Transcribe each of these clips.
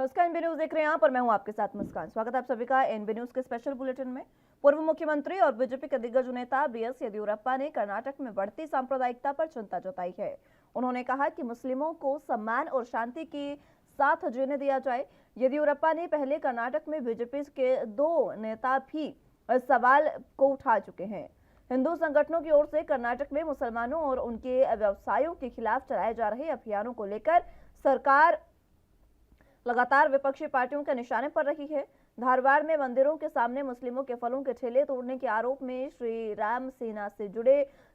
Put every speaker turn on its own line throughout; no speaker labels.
नमस्कार, NB news देख रहे हैं आप और मैं हूं आपके साथ मुस्कान। स्वागत है आप सभी का एनबी न्यूज के स्पेशल बुलेटिन में। पूर्व मुख्यमंत्री और बीजेपी के दिग्गज नेता बीएस येदियुरप्पा ने कर्नाटक में बढ़ती सांप्रदायिकता पर चिंता जताई है। उन्होंने कहा कि मुस्लिमों को सम्मान और शांति के साथ जीने दिया जाए। येदियुरप्पा ने पहले कर्नाटक में बीजेपी के 2 नेता भी इस सवाल को उठा चुके हैं। हिंदू संगठनों की ओर से कर्नाटक में मुसलमानों और उनके व्यवसायों के खिलाफ चलाए जा रहे अभियानों को लेकर सरकार लगातार विपक्षी पार्टियों के निशाने पर रही है। धारवाड़ में मंदिरों के सामने मुस्लिमों के फलों के ठेले तोड़ने के आरोप में श्री राम सेना से जुड़े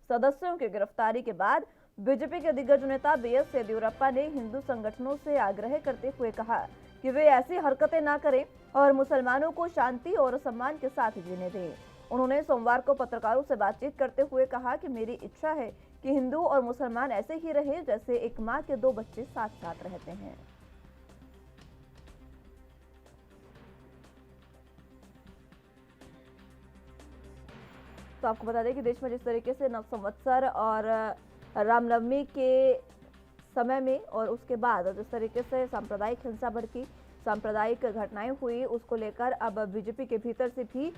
सदस्यों की गिरफ्तारी के बाद बीजेपी के दिग्गज नेता बीएस येदियुरप्पा ने हिंदू संगठनों से आग्रह करते हुए कहा कि वे ऐसी हरकतें न करें और मुसलमानों को शांति और सम्मान के साथ जीने दें। उन्होंने सोमवार को पत्रकारों से बातचीत करते हुए कहा कि मेरी इच्छा है कि हिंदू और मुसलमान ऐसे ही रहे जैसे एक माँ के 2 बच्चे साथ साथ रहते हैं। तो आपको बता दें कि देश में जिस तरीके से नव संवत्सर और रामनवमी के समय में और उसके बाद जिस तरीके से सांप्रदायिक हिंसा भड़की, सांप्रदायिक घटनाएं हुई, उसको लेकर अब बीजेपी के भीतर से भी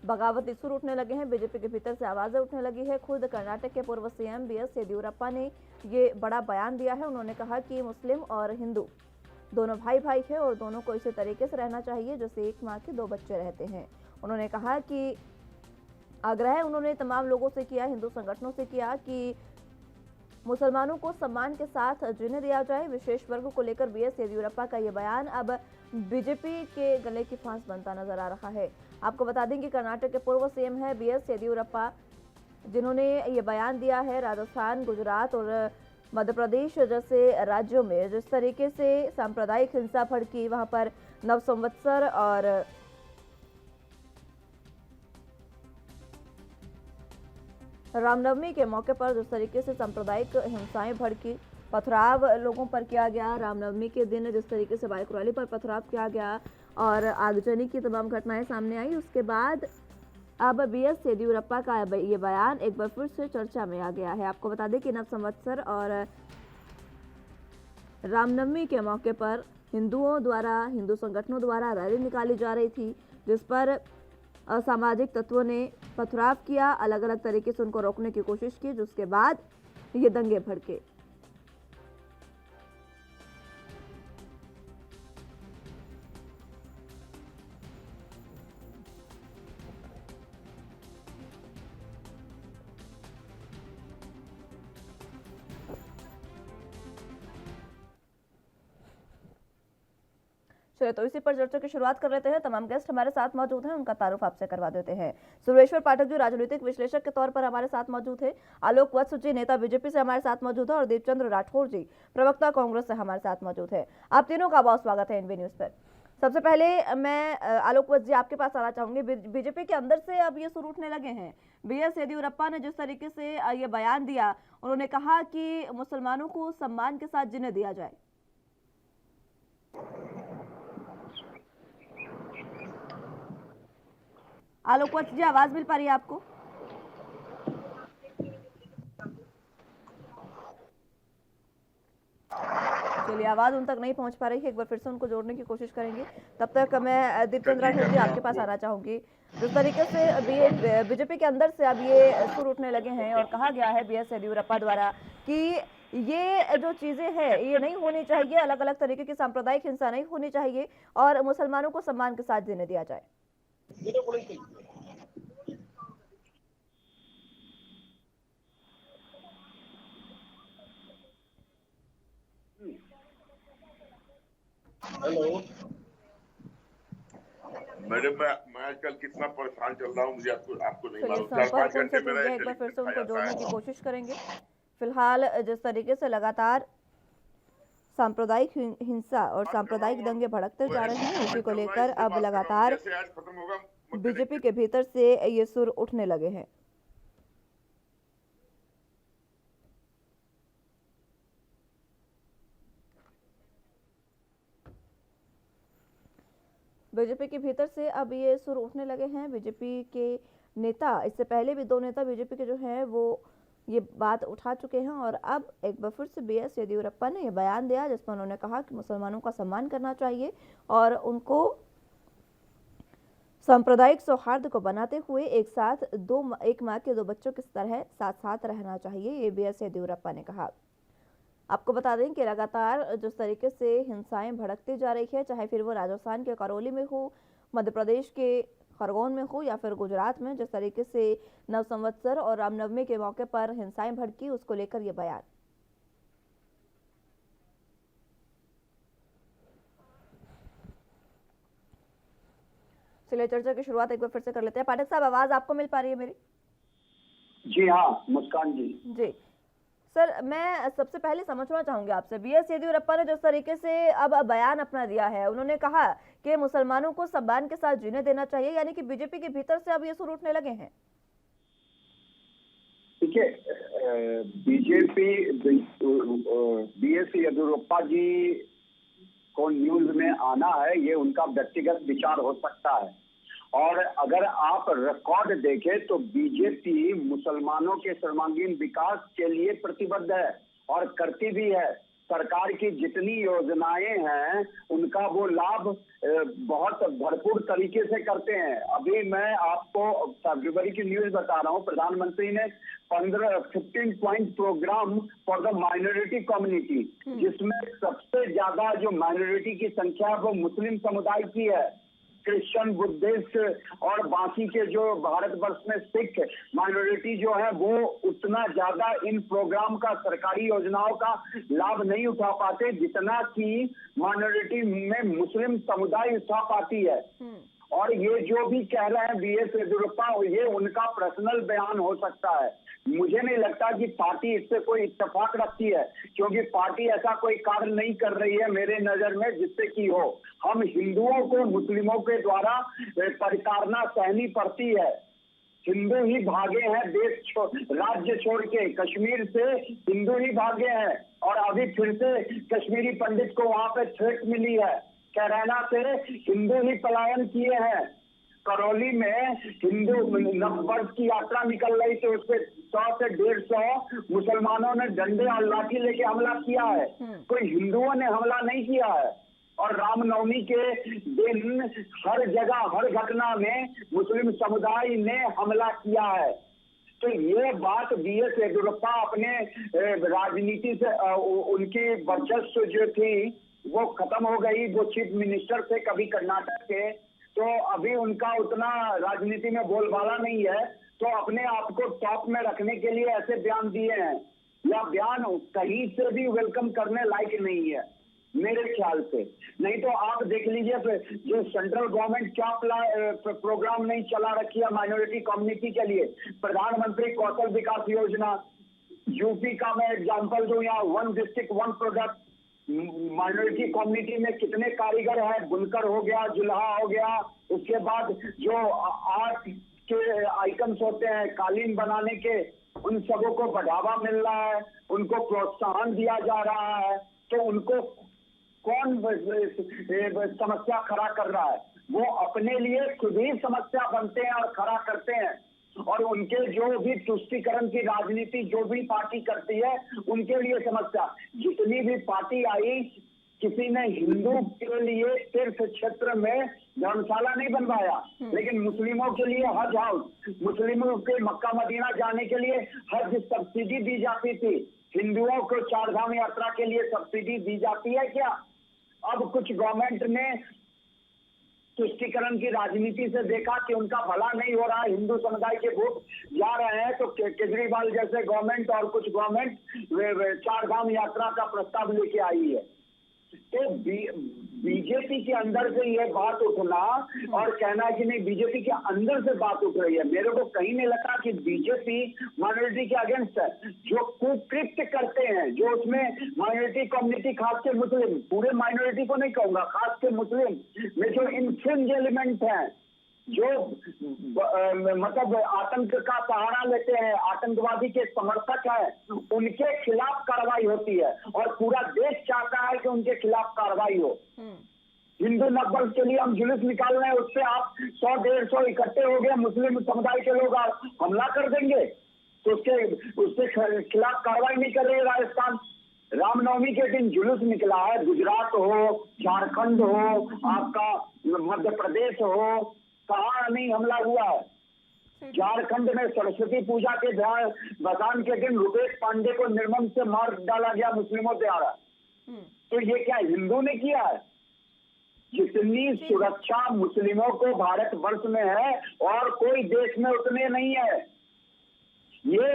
बगावती सुर उठने लगे हैं। बीजेपी के भीतर से आवाजें उठने लगी है। खुद कर्नाटक के पूर्व सीएम बीएस येदियुरप्पा ने ये बड़ा बयान दिया है। उन्होंने कहा कि मुस्लिम और हिंदू दोनों भाई भाई है और दोनों को इसी तरीके से रहना चाहिए जैसे एक माँ के 2 बच्चे रहते हैं। उन्होंने कहा कि आग्रह उन्होंने तमाम लोगों से किया, हिंदू संगठनों से किया कि मुसलमानों को सम्मान के साथ जीने दिया जाए। विशेष वर्ग को लेकर बीएस येदियुरप्पा का ये बयान अब बीजेपी के गले की फांस बनता नजर आ रहा है। आपको बता दें कि कर्नाटक के पूर्व सीएम है बीएस येदियुरप्पा, जिन्होंने ये बयान दिया है। राजस्थान, गुजरात और मध्य प्रदेश जैसे राज्यों में जिस तरीके से सांप्रदायिक हिंसा भड़की, वहां पर नव संवत्सर और रामनवमी के मौके पर जिस तरीके से सांप्रदायिक हिंसाएं भड़की, पथराव लोगों पर किया गया, रामनवमी के दिन जिस तरीके से बाइक रैली पर पथराव किया गया और आगजनी की तमाम घटनाएं सामने आई, उसके बाद अब बीएस येदियुरप्पा का ये बयान एक बार फिर से चर्चा में आ गया है। आपको बता दें कि नव संवत्सर और रामनवमी के मौके पर हिंदू संगठनों द्वारा रैली निकाली जा रही थी, जिस पर असामाजिक तत्वों ने पथराव किया, अलग अलग तरीके से उनको रोकने की कोशिश की, जिसके बाद ये दंगे भड़के। चलिए तो इसी पर चर्चा की शुरुआत कर लेते हैं। तमाम गेस्ट हमारे साथ मौजूद हैं, उनका तारुफ आपसे करवा देते हैं। सुरेश्वर पाठक जी राजनीतिक विश्लेषक के तौर पर हमारे साथ मौजूद है, आलोक वत्स जी नेता बीजेपी से हमारे साथ मौजूद है और दीपचंद्र राठौर जी प्रवक्ता कांग्रेस से हमारे साथ मौजूद है। आप तीनों का बहुत स्वागत है एनबी न्यूज पर। सबसे पहले मैं आलोक वत्स जी आपके पास आना चाहूंगी। बीजेपी के अंदर से अब ये सुर उठने लगे हैं। बीएस येदियुरप्पा ने जिस तरीके से ये बयान दिया, उन्होंने कहा कि मुसलमानों को सम्मान के साथ जीने दिया जाए। आलोक वत्स जी, आवाज मिल पा रही है आपको? चलिए, आवाज उन तक नहीं पहुंच पा रही है, एक बार फिर से उनको जोड़ने की कोशिश करेंगे। तब तक मैं दीपचंद्र राठौर जी आपके पास आना चाहूंगी। जिस तरीके से बीजेपी के अंदर से अब ये सुर उठने लगे हैं और कहा गया है बीएस येदियुरप्पा द्वारा कि ये जो चीजें हैं ये नहीं होनी चाहिए, अलग अलग तरीके की सांप्रदायिक हिंसा नहीं होनी चाहिए और मुसलमानों को सम्मान के साथ जीने दिया जाए।
हेलो मैडम, मैं आजकल कितना परेशान चल रहा हूँ, मुझे आपको नहीं मालूम। 4-5 घंटे मेरा
एक बार फिर से उनको जोड़ने की कोशिश करेंगे। फिलहाल जिस तरीके से लगातार सांप्रदायिक हिंसा और सांप्रदायिक दंगे भड़कते जा रहे हैं, उसी को लेकर अब लगातार बीजेपी के भीतर से ये सुर उठने लगे हैं। बीजेपी के भीतर से अब ये सुर उठने लगे हैं। बीजेपी के नेता, इससे पहले भी 2 नेता बीजेपी के जो हैं वो ये बात उठा चुके हैं और अब एक बार फिर से बीएस येदियुरप्पा ने ये बयान दिया जिसमें उन्होंने कहा कि मुसलमानों का सम्मान करना चाहिए और उनको सांप्रदायिक सौहार्द को बनाते हुए एक माँ के दो बच्चों की तरह साथ साथ रहना चाहिए, ये बीएस येदियुरप्पा ने कहा। आपको बता दें कि लगातार जिस तरीके से हिंसाएं भड़कती जा रही है, चाहे फिर वो राजस्थान के करौली में हो, मध्य प्रदेश के खरगोन में हो या फिर गुजरात में, जिस तरीके से नव संवत्सर और रामनवमी के मौके पर हिंसाएं भड़की, उसको लेकर ये बयान। चलिए चर्चा की शुरुआत एक बार फिर से कर लेते हैं। पाठक साहब, आवाज आपको मिल पा रही है मेरी?
जी हाँ, मुस्कान जी।
जी सर, मैं सबसे पहले समझना चाहूंगी आपसे, बीएस येदियुरप्पा ने जिस तरीके से अब बयान अपना दिया है, उन्होंने कहा कि मुसलमानों को सम्मान के साथ जीने देना चाहिए, यानी कि बीजेपी के भीतर से अब ये सुर उठने लगे हैं।
देखिए, बीएस येदियुरप्पा जी को न्यूज में आना है, ये उनका व्यक्तिगत विचार हो सकता है। और अगर आप रिकॉर्ड देखें तो बीजेपी मुसलमानों के सर्वांगीण विकास के लिए प्रतिबद्ध है और करती भी है। सरकार की जितनी योजनाएं हैं उनका वो लाभ बहुत भरपूर तरीके से करते हैं। अभी मैं आपको फरवरी की न्यूज बता रहा हूँ, प्रधानमंत्री ने 15 point program for the minority community, जिसमें सबसे ज्यादा जो माइनॉरिटी की संख्या है वो मुस्लिम समुदाय की है। क्रिश्चियन, बुद्धिस्ट और बाकी के जो भारतवर्ष में सिख माइनॉरिटी जो है वो उतना ज्यादा इन प्रोग्राम का, सरकारी योजनाओं का लाभ नहीं उठा पाते जितना कि माइनॉरिटी में मुस्लिम समुदाय उठा पाती है। और ये जो भी कह रहे हैं बीएस येदियुरप्पा, ये उनका पर्सनल बयान हो सकता है। मुझे नहीं लगता कि पार्टी इससे कोई इत्तेफाक रखती है, क्योंकि पार्टी ऐसा कोई कार्य नहीं कर रही है मेरे नजर में जिससे कि हो। हम हिंदुओं को मुस्लिमों के द्वारा परिताड़ना सहनी पड़ती है। हिंदू ही भागे हैं राज्य छोड़ के, कश्मीर से हिंदू ही भागे हैं। और अभी फिर से कश्मीरी पंडित को वहां पे थ्रेट मिली है, कैराना से हिंदू ही पलायन किए हैं। करौली में हिंदू नववर्ष की यात्रा निकल रही थी, उस पर 100 से 150 मुसलमानों ने डंडे और लाठी लेके हमला किया है। कोई हिंदुओं ने हमला नहीं किया है। और रामनवमी के दिन हर जगह, हर घटना में मुस्लिम समुदाय ने हमला किया है। तो ये बात बीएस येदियुरप्पा अपने राजनीति से, उनकी वर्चस्व जो थी वो खत्म हो गई। वो चीफ मिनिस्टर थे कभी कर्नाटक के, तो अभी उनका उतना राजनीति में बोलबाला नहीं है, तो अपने आप को टॉप में रखने के लिए ऐसे बयान दिए हैं। या बयान कहीं से भी वेलकम करने लायक नहीं है मेरे ख्याल से। नहीं तो आप देख लीजिए जो सेंट्रल गवर्नमेंट क्या प्रोग्राम नहीं चला रखी है माइनॉरिटी कम्युनिटी के लिए। प्रधानमंत्री कौशल विकास योजना, यूपी का मैं एग्जांपल दूं, यहाँ 1 डिस्ट्रिक्ट 1 प्रोडक्ट, माइनॉरिटी कम्युनिटी में कितने कारीगर हैं, बुनकर हो गया, जुल्हा हो गया, उसके बाद जो आर्ट के आइटम्स होते हैं कालीन बनाने के, उन सबों को बढ़ावा मिल रहा है, उनको प्रोत्साहन दिया जा रहा है। तो उनको कौन समस्या खड़ा कर रहा है? वो अपने लिए खुद ही समस्या बनते हैं और खड़ा करते हैं। और उनके जो भी तुष्टीकरण की राजनीति जो भी पार्टी करती है उनके लिए समस्या। जितनी भी पार्टी आई, किसी ने हिंदू के लिए तीर्थ क्षेत्र में धर्मशाला नहीं बनवाया, लेकिन मुस्लिमों के लिए हज हाउस, मुस्लिमों के मक्का मदीना जाने के लिए हज सब्सिडी दी जाती थी। हिंदुओं को 4 धाम यात्रा के लिए सब्सिडी दी जाती है क्या? अब कुछ गवर्नमेंट ने तुष्टीकरण की राजनीति से देखा कि उनका भला नहीं हो रहा है, हिंदू समुदाय के वोट जा रहे हैं, तो केजरीवाल जैसे गवर्नमेंट और कुछ गवर्नमेंट 4 धाम यात्रा का प्रस्ताव लेके आई है। तो बीजेपी के अंदर से ये बात उठना और कहना कि नहीं, बीजेपी के अंदर से बात उठ रही है। मेरे को कहीं नहीं लगा कि बीजेपी माइनॉरिटी के अगेंस्ट है। जो कुकृत्य करते हैं, जो उसमें माइनॉरिटी कम्युनिटी, खास के मुस्लिम, पूरे माइनॉरिटी को नहीं कहूंगा, खास के मुस्लिम में जो इनफ्रिंज एलिमेंट हैं, जो मतलब आतंक का सहारा लेते हैं, आतंकवादी के समर्थक हैं, उनके खिलाफ कार्रवाई होती है और पूरा देश चाहता है कि उनके खिलाफ कार्रवाई हो। हिंदू नववर्ष के लिए हम जुलूस निकाल रहे हैं, उससे आप 100-150 इकट्ठे हो गए, मुस्लिम समुदाय के लोग हमला कर देंगे। तो उसके खिलाफ कार्रवाई नहीं कर रही है राजस्थान। रामनवमी के दिन जुलूस निकला है, गुजरात हो, झारखंड हो, आपका मध्य प्रदेश हो, कहाँ नहीं हमला हुआ है। झारखंड में सरस्वती पूजा के भसान के दिन रुपेश पांडे को निर्मम से मार डाला गया मुस्लिमों द्वारा। तो ये क्या हिंदू ने किया है? जितनी सुरक्षा मुस्लिमों को भारत वर्ष में है और कोई देश में उतने नहीं है। ये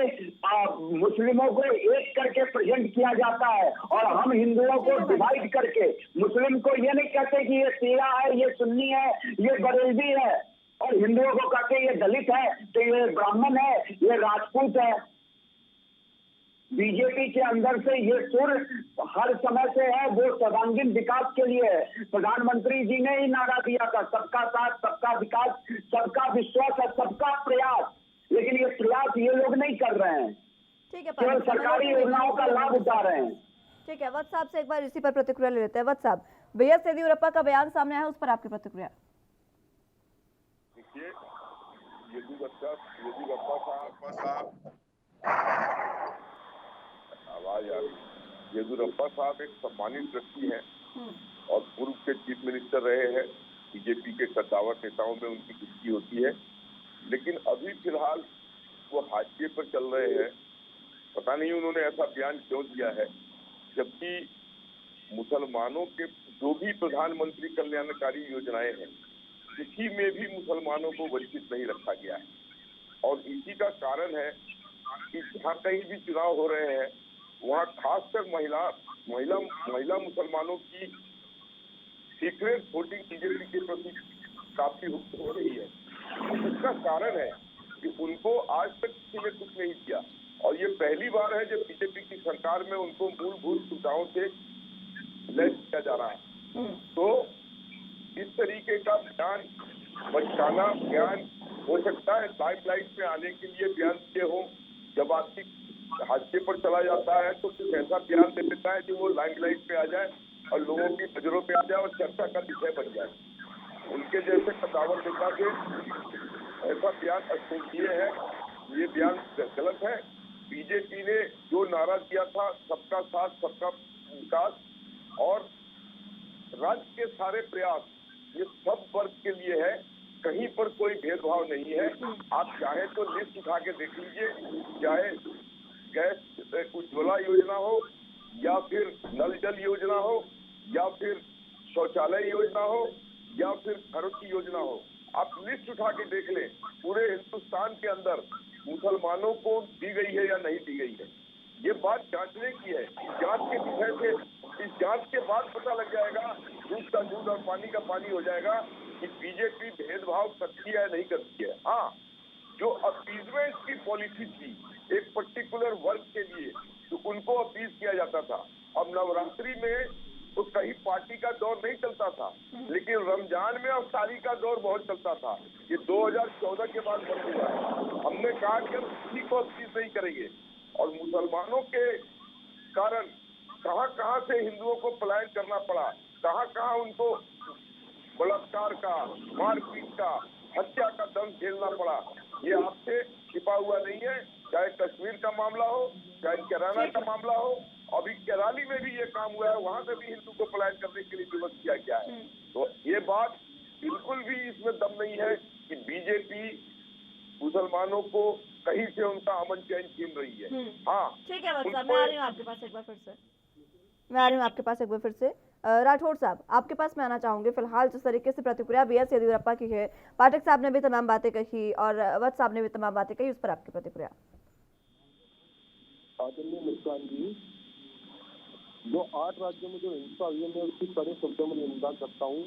मुस्लिमों को एक करके प्रेजेंट किया जाता है और हम हिंदुओं को डिवाइड करके मुस्लिम को ये नहीं कहते कि ये शिया है, ये सुन्नी है, ये बरेलवी है, और हिंदुओं को कहते ये दलित है, तो ये ब्राह्मण है, ये राजपूत है। बीजेपी के अंदर से ये सुर हर समय से है, वो सर्वांगीण विकास के लिए है। प्रधानमंत्री जी ने ही नारा दिया था, सबका साथ, सबका विकास, सबका विश्वास और सबका प्रयास। लेकिन ये प्रयास ये लोग नहीं कर रहे हैं,
ठीक है,
केवल सरकारी योजनाओं का लाभ उठा रहे हैं।
ठीक है, वत्स साहब से एक बार इसी पर प्रतिक्रिया ले लेते हैं। वत्स साहब, बीएस येदियुरप्पा का बयान सामने आया है, उस पर आपकी प्रतिक्रिया।
देखिए, येदियुरप्पा साहब आवाज आ रही। येदियुरप्पा साहब एक सम्मानित व्यक्ति हैं और पूर्व के चीफ मिनिस्टर रहे हैं। बीजेपी के कद्दावर नेताओं में उनकी गिनती होती है, लेकिन अभी फिलहाल वो हाशिए पर चल रहे हैं। पता नहीं उन्होंने ऐसा बयान क्यों दिया है, जबकि मुसलमानों के जो भी प्रधानमंत्री कल्याणकारी योजनाएं हैं, किसी में भी मुसलमानों को वंचित नहीं रखा गया है। और इसी का कारण है कि जहाँ कहीं भी चुनाव हो रहे हैं, वहाँ खासकर महिला मुसलमानों की सीक्रेट वोटिंग बीजेपी के प्रति काफी हो रही है। इसका कारण है कि उनको आज तक किसी ने कुछ नहीं किया, और ये पहली बार है जब बीजेपी की सरकार में उनको मूलभूत सुविधाओं से लैस किया जा रहा है। तो इस तरीके का बयान बचाना बयान हो सकता है, लाइमलाइट में आने के लिए बयान दिए हो। जब आर्थिक हादसे पर चला जाता है तो कुछ ऐसा बयान दे देता है कि वो लाइमलाइट पे आ जाए और लोगों की नजरों पे आ जाए और चर्चा का विषय बन जाए। उनके जैसे कद्दावर नेता के ऐसा बयान अशोभनीय है, ये बयान गलत है। बीजेपी ने जो नारा दिया था, सबका साथ सबका विकास और राज्य के सारे प्रयास, ये सब वर्ग के लिए है, कहीं पर कोई भेदभाव नहीं है। आप चाहे तो लिस्ट उठा के देख लीजिए, चाहे गैस उज्ज्वला योजना हो, या फिर नल जल योजना हो, या फिर शौचालय योजना हो, या फिर घरों की योजना हो, आप लिस्ट उठा के देख लें। पूरे हिंदुस्तान के अंदर मुसलमानों को दी गई है या नहीं दी गई है, ये बात जांचने की है। इस जांच के विषय से, इस जांच के बाद पता लग जाएगा, दूध का दूध और पानी का पानी हो जाएगा कि बीजेपी भेदभाव करती है नहीं करती है। हाँ, जो अपीजमेंट की पॉलिसी थी एक पर्टिकुलर वर्ग के लिए, तो उनको अपीज किया जाता था। अब नवरात्रि में तो कहीं पार्टी का दौर नहीं चलता था, लेकिन रमजान में अफ्तारी का दौर बहुत चलता था। ये 2014 के बाद बंद हुआ है। हमने कहा कि हम किसी को अपीज नहीं करेंगे, और मुसलमानों के कारण कहां से हिंदुओं को पलायन करना पड़ा, कहां उनको बलात्कार का, मारपीट का, हत्या का दंड झेलना पड़ा, ये आपसे छिपा हुआ नहीं है। चाहे कश्मीर का मामला हो, चाहे केरला का मामला हो, अभी केराली में भी ये काम हुआ है, वहां से भी हिंदू को पलायन करने के लिए विवश किया गया है। तो ये बात बिल्कुल भी इसमें दम नहीं है कि बीजेपी मुसलमानों को कहीं से उनका अमन चैन छीन रही है। हाँ,
ठीक है वत्स साहब, मैं आ रही हूँ आपके पास एक बार फिर से। राठौड़ साहब, आपके पास मैं आना चाहूंगी। फिलहाल जिस तरीके से प्रतिक्रिया बीएस येदियुरप्पा की है, पाठक साहब ने भी तमाम बातें कही और वत्स साहब ने भी तमाम बातें कही, उस पर आपकी प्रतिक्रिया।
आदरणीय मुस्कान जी, जो 8 राज्यों में जो हिंसा हुई है, मैं उसकी कड़े शब्दों में निंदा करता हूँ।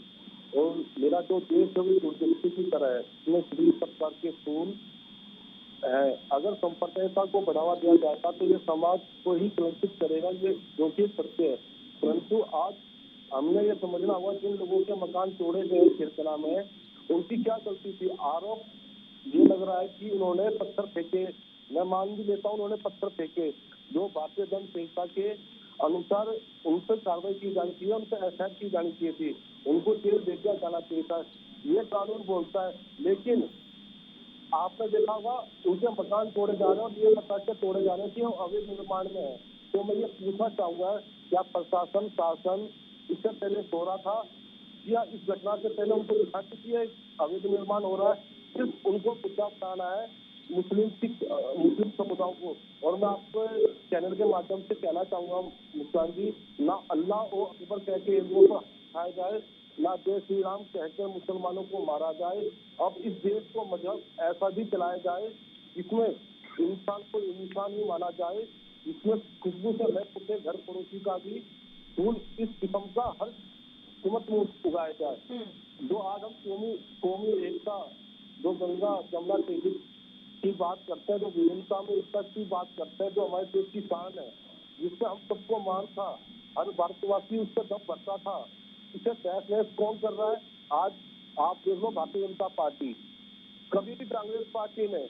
और मेरा जो देश है वो दुर्दृष्टि की तरह है, इसमें सभी प्रकार के खून है। अगर संप्रदायता को बढ़ावा दिया जाता तो ये समाज को ही कलंकित करेगा, ये जो कि सत्य है। परंतु आज हमने ये समझना होगा, जिन लोगों के मकान तोड़े गए खिरकला में, उनकी क्या गलती थी। आरोप ये लग रहा है कि उन्होंने पत्थर फेंके, मैं मान भी लेता हूँ उन्होंने पत्थर फेंके, जो भारतीय दंड संहिता के अनुसार उन पर कार्रवाई की जानी चाहिए, उन पर एफआईआर की जानी चाहिए थी, उनको जेल भेजा जाना चाहिए था, ये कानून बोलता है। लेकिन आपने देखा होगा उनके मकान तोड़े जा रहे हैं और ये बता के तोड़े जा रहे हैं कि वो अवैध निर्माण में है। तो मैं ये पूछना चाहूंगा, क्या प्रशासन शासन इससे पहले सो रहा था या इस घटना से पहले उनको दिखा कि ये अवैध निर्माण हो रहा है? सिर्फ उनको मुद्दा बताना है मुस्लिम समुदायों को। और मैं आपको चैनल के माध्यम से कहना चाहूंगा मुस्कान जी, ना अल्लाह और अकबर कह के हिंदुओं को हटाया जाए, ना जय श्री राम कहकर मुसलमानों को मारा जाए। अब इस देश को मजहब ऐसा भी चलाया जाए जिसमें इंसान को इंसान ही माना जाए, जिसमें खुशबू से मैं पुते घर पड़ोसी का भी फूल इस किस्म का हर कीमत में उगाया जाए। जो आज हम कौमी एकता, जो गंगा जमुना तेजी की बात करते हैं, जो विभिन्नता में एकता की बात करते हैं, जो हमारे देश की शान है, जिससे हम सबको मान था, हर भारतवासी उससे दम भरता था, इसे तहस कौन कर रहा है? आज आप देख लो, भारतीय जनता पार्टी, कभी भी कांग्रेस पार्टी ने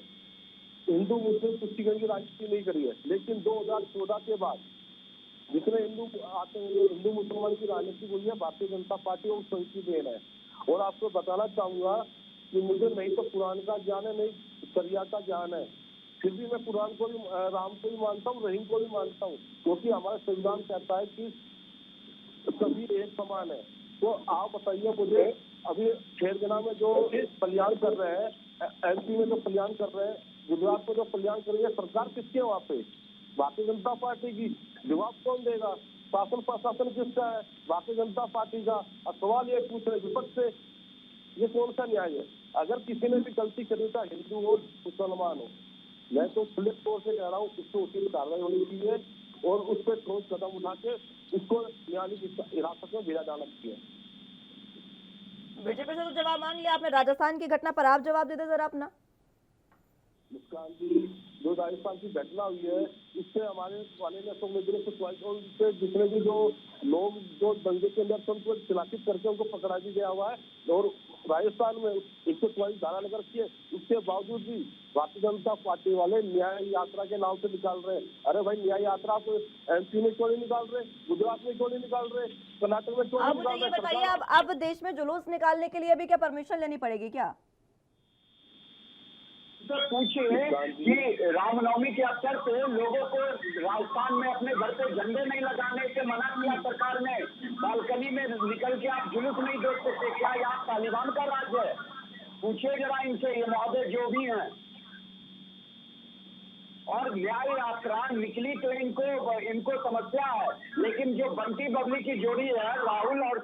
हिंदू मुस्लिम तुष्टिकरण की राजनीति नहीं करी है, लेकिन 2014 के बाद जितने हिंदू आते हैं, हिंदू मुसलमान की राजनीति हुई है, भारतीय जनता पार्टी और संघ देन है। और आपको बताना चाहूंगा कि मुझे नहीं तो कुरान का ज्ञान है, नहीं शरिया का ज्ञान है, फिर भी मैं कुरान को भी, राम को भी मानता हूँ, रहीम को भी मानता हूँ, क्योंकि हमारा संविधान कहता है कि सभी एक समान है। तो आप बताइए मुझे, अभी छेरगना में जो कल्याण कर रहे हैं, एमपी में जो कल्याण कर रहे हैं, गुजरात में जो कल्याण कर रही है, सरकार किसकी है वहाँ पे? भारतीय जनता पार्टी की। जवाब कौन देगा? शासन प्रशासन किसका है? भारतीय जनता पार्टी का। और सवाल ये पूछ रहे विपक्ष से, ये कौन सा न्याय है? अगर किसी ने भी गलती करी था, हिंदू हो मुसलमान हो, मैं तो खुले तौर से कह रहा हूँ उसको उचित कार्रवाई होनी चाहिए और उस पर ठोस कदम उठा के उसको न्यायालयिक हिरासत में भेजा जाना चाहिए।
बीजेपी से तो जवाब मांग लिया आपने, राजस्थान की घटना पर आप जवाब दे दे जरा अपना।
मुस्कान जी, जो राजस्थान की घटना हुई है, इससे हमारे वाले ने और जितने भी जो लोग जो दंगे के अंदर थे उनको खिलाफित करके उनको पकड़ा भी गया हुआ है। और राजस्थान में 144 धारा लगा रखी है, उसके बावजूद भी भारतीय जनता पार्टी वाले न्याय यात्रा के नाम से निकाल रहे हैं। अरे भाई, न्याय यात्रा आप एमपी में क्यों नहीं निकाल रहे, गुजरात में क्यों नहीं निकाल रहे, कर्नाटक में क्यों नहीं निकाल रहे?
बताइए, अब देश में जुलूस निकालने के लिए भी क्या परमिशन लेनी पड़ेगी क्या?
पूछिए कि रामनवमी के अवसर पे लोगों को राजस्थान में अपने घर पे झंडे नहीं लगाने से मना किया सरकार ने, बालकनी में निकल के आप जुलूस नहीं देख सकते, क्या यहाँ तालिबान का राज्य है? पूछिए जरा इनसे, ये महोदय जो भी हैं। और न्याय यात्रा निकली तो इनको समस्या है, लेकिन जो बंटी बबली की जोड़ी है राहुल और